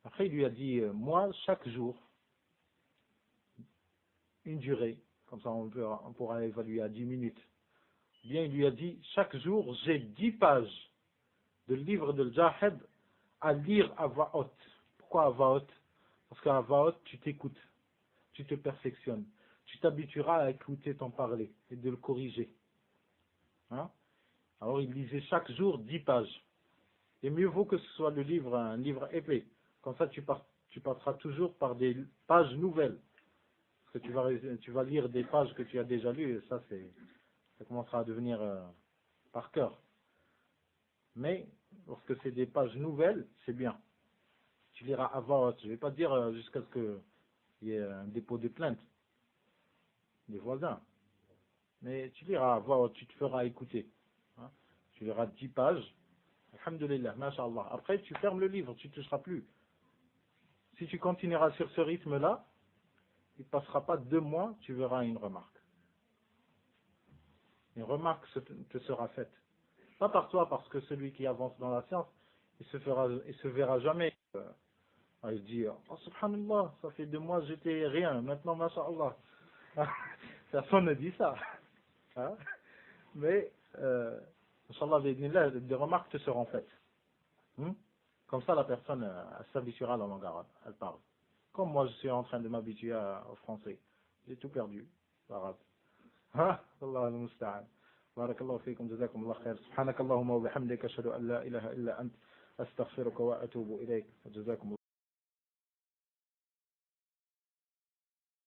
Après, il lui a dit, moi, chaque jour, une durée, comme ça on pourra évaluer à 10 minutes. Bien, il lui a dit, chaque jour, j'ai 10 pages de livre de Jaheb à lire à voix haute. Pourquoi à voix haute? Parce qu'à voix haute, tu t'écoutes, tu te perfectionnes, tu t'habitueras à écouter ton parler et de le corriger. Hein? Alors, il lisait chaque jour 10 pages. Et mieux vaut que ce soit le livre, un livre épais. Comme ça, tu passeras toujours par des pages nouvelles. Parce que tu vas lire des pages que tu as déjà lues, et ça commencera à devenir par cœur. Mais, lorsque c'est des pages nouvelles, c'est bien. Tu liras à voix haute. Je ne vais pas dire jusqu'à ce qu'il y ait un dépôt de plainte des voisins. Mais tu liras à voix haute, tu te feras écouter. Hein. Tu liras 10 pages. Alhamdulillah, masha'Allah. Après, tu fermes le livre, tu ne toucheras plus. Si tu continueras sur ce rythme-là, il ne passera pas 2 mois, tu verras une remarque. Une remarque te sera faite. Pas par toi, parce que celui qui avance dans la science, il se verra jamais. Il dit, oh subhanallah, ça fait 2 mois j'étais rien, maintenant masha'Allah. Personne ne dit ça. Hein? Mais, Inch'Allah, des remarques te seront faites. Comme ça, la personne s'habituera à la langue arabe, elle parle. Comme moi, je suis en train de m'habituer au français. J'ai tout perdu, l'arabe. ها الله المستعان بارك الله فيكم جزاكم الله خير سبحانك اللهم وبحمدك أشهد أن لا إله إلا أنت أستغفرك وأتوب إليك جزاكم الله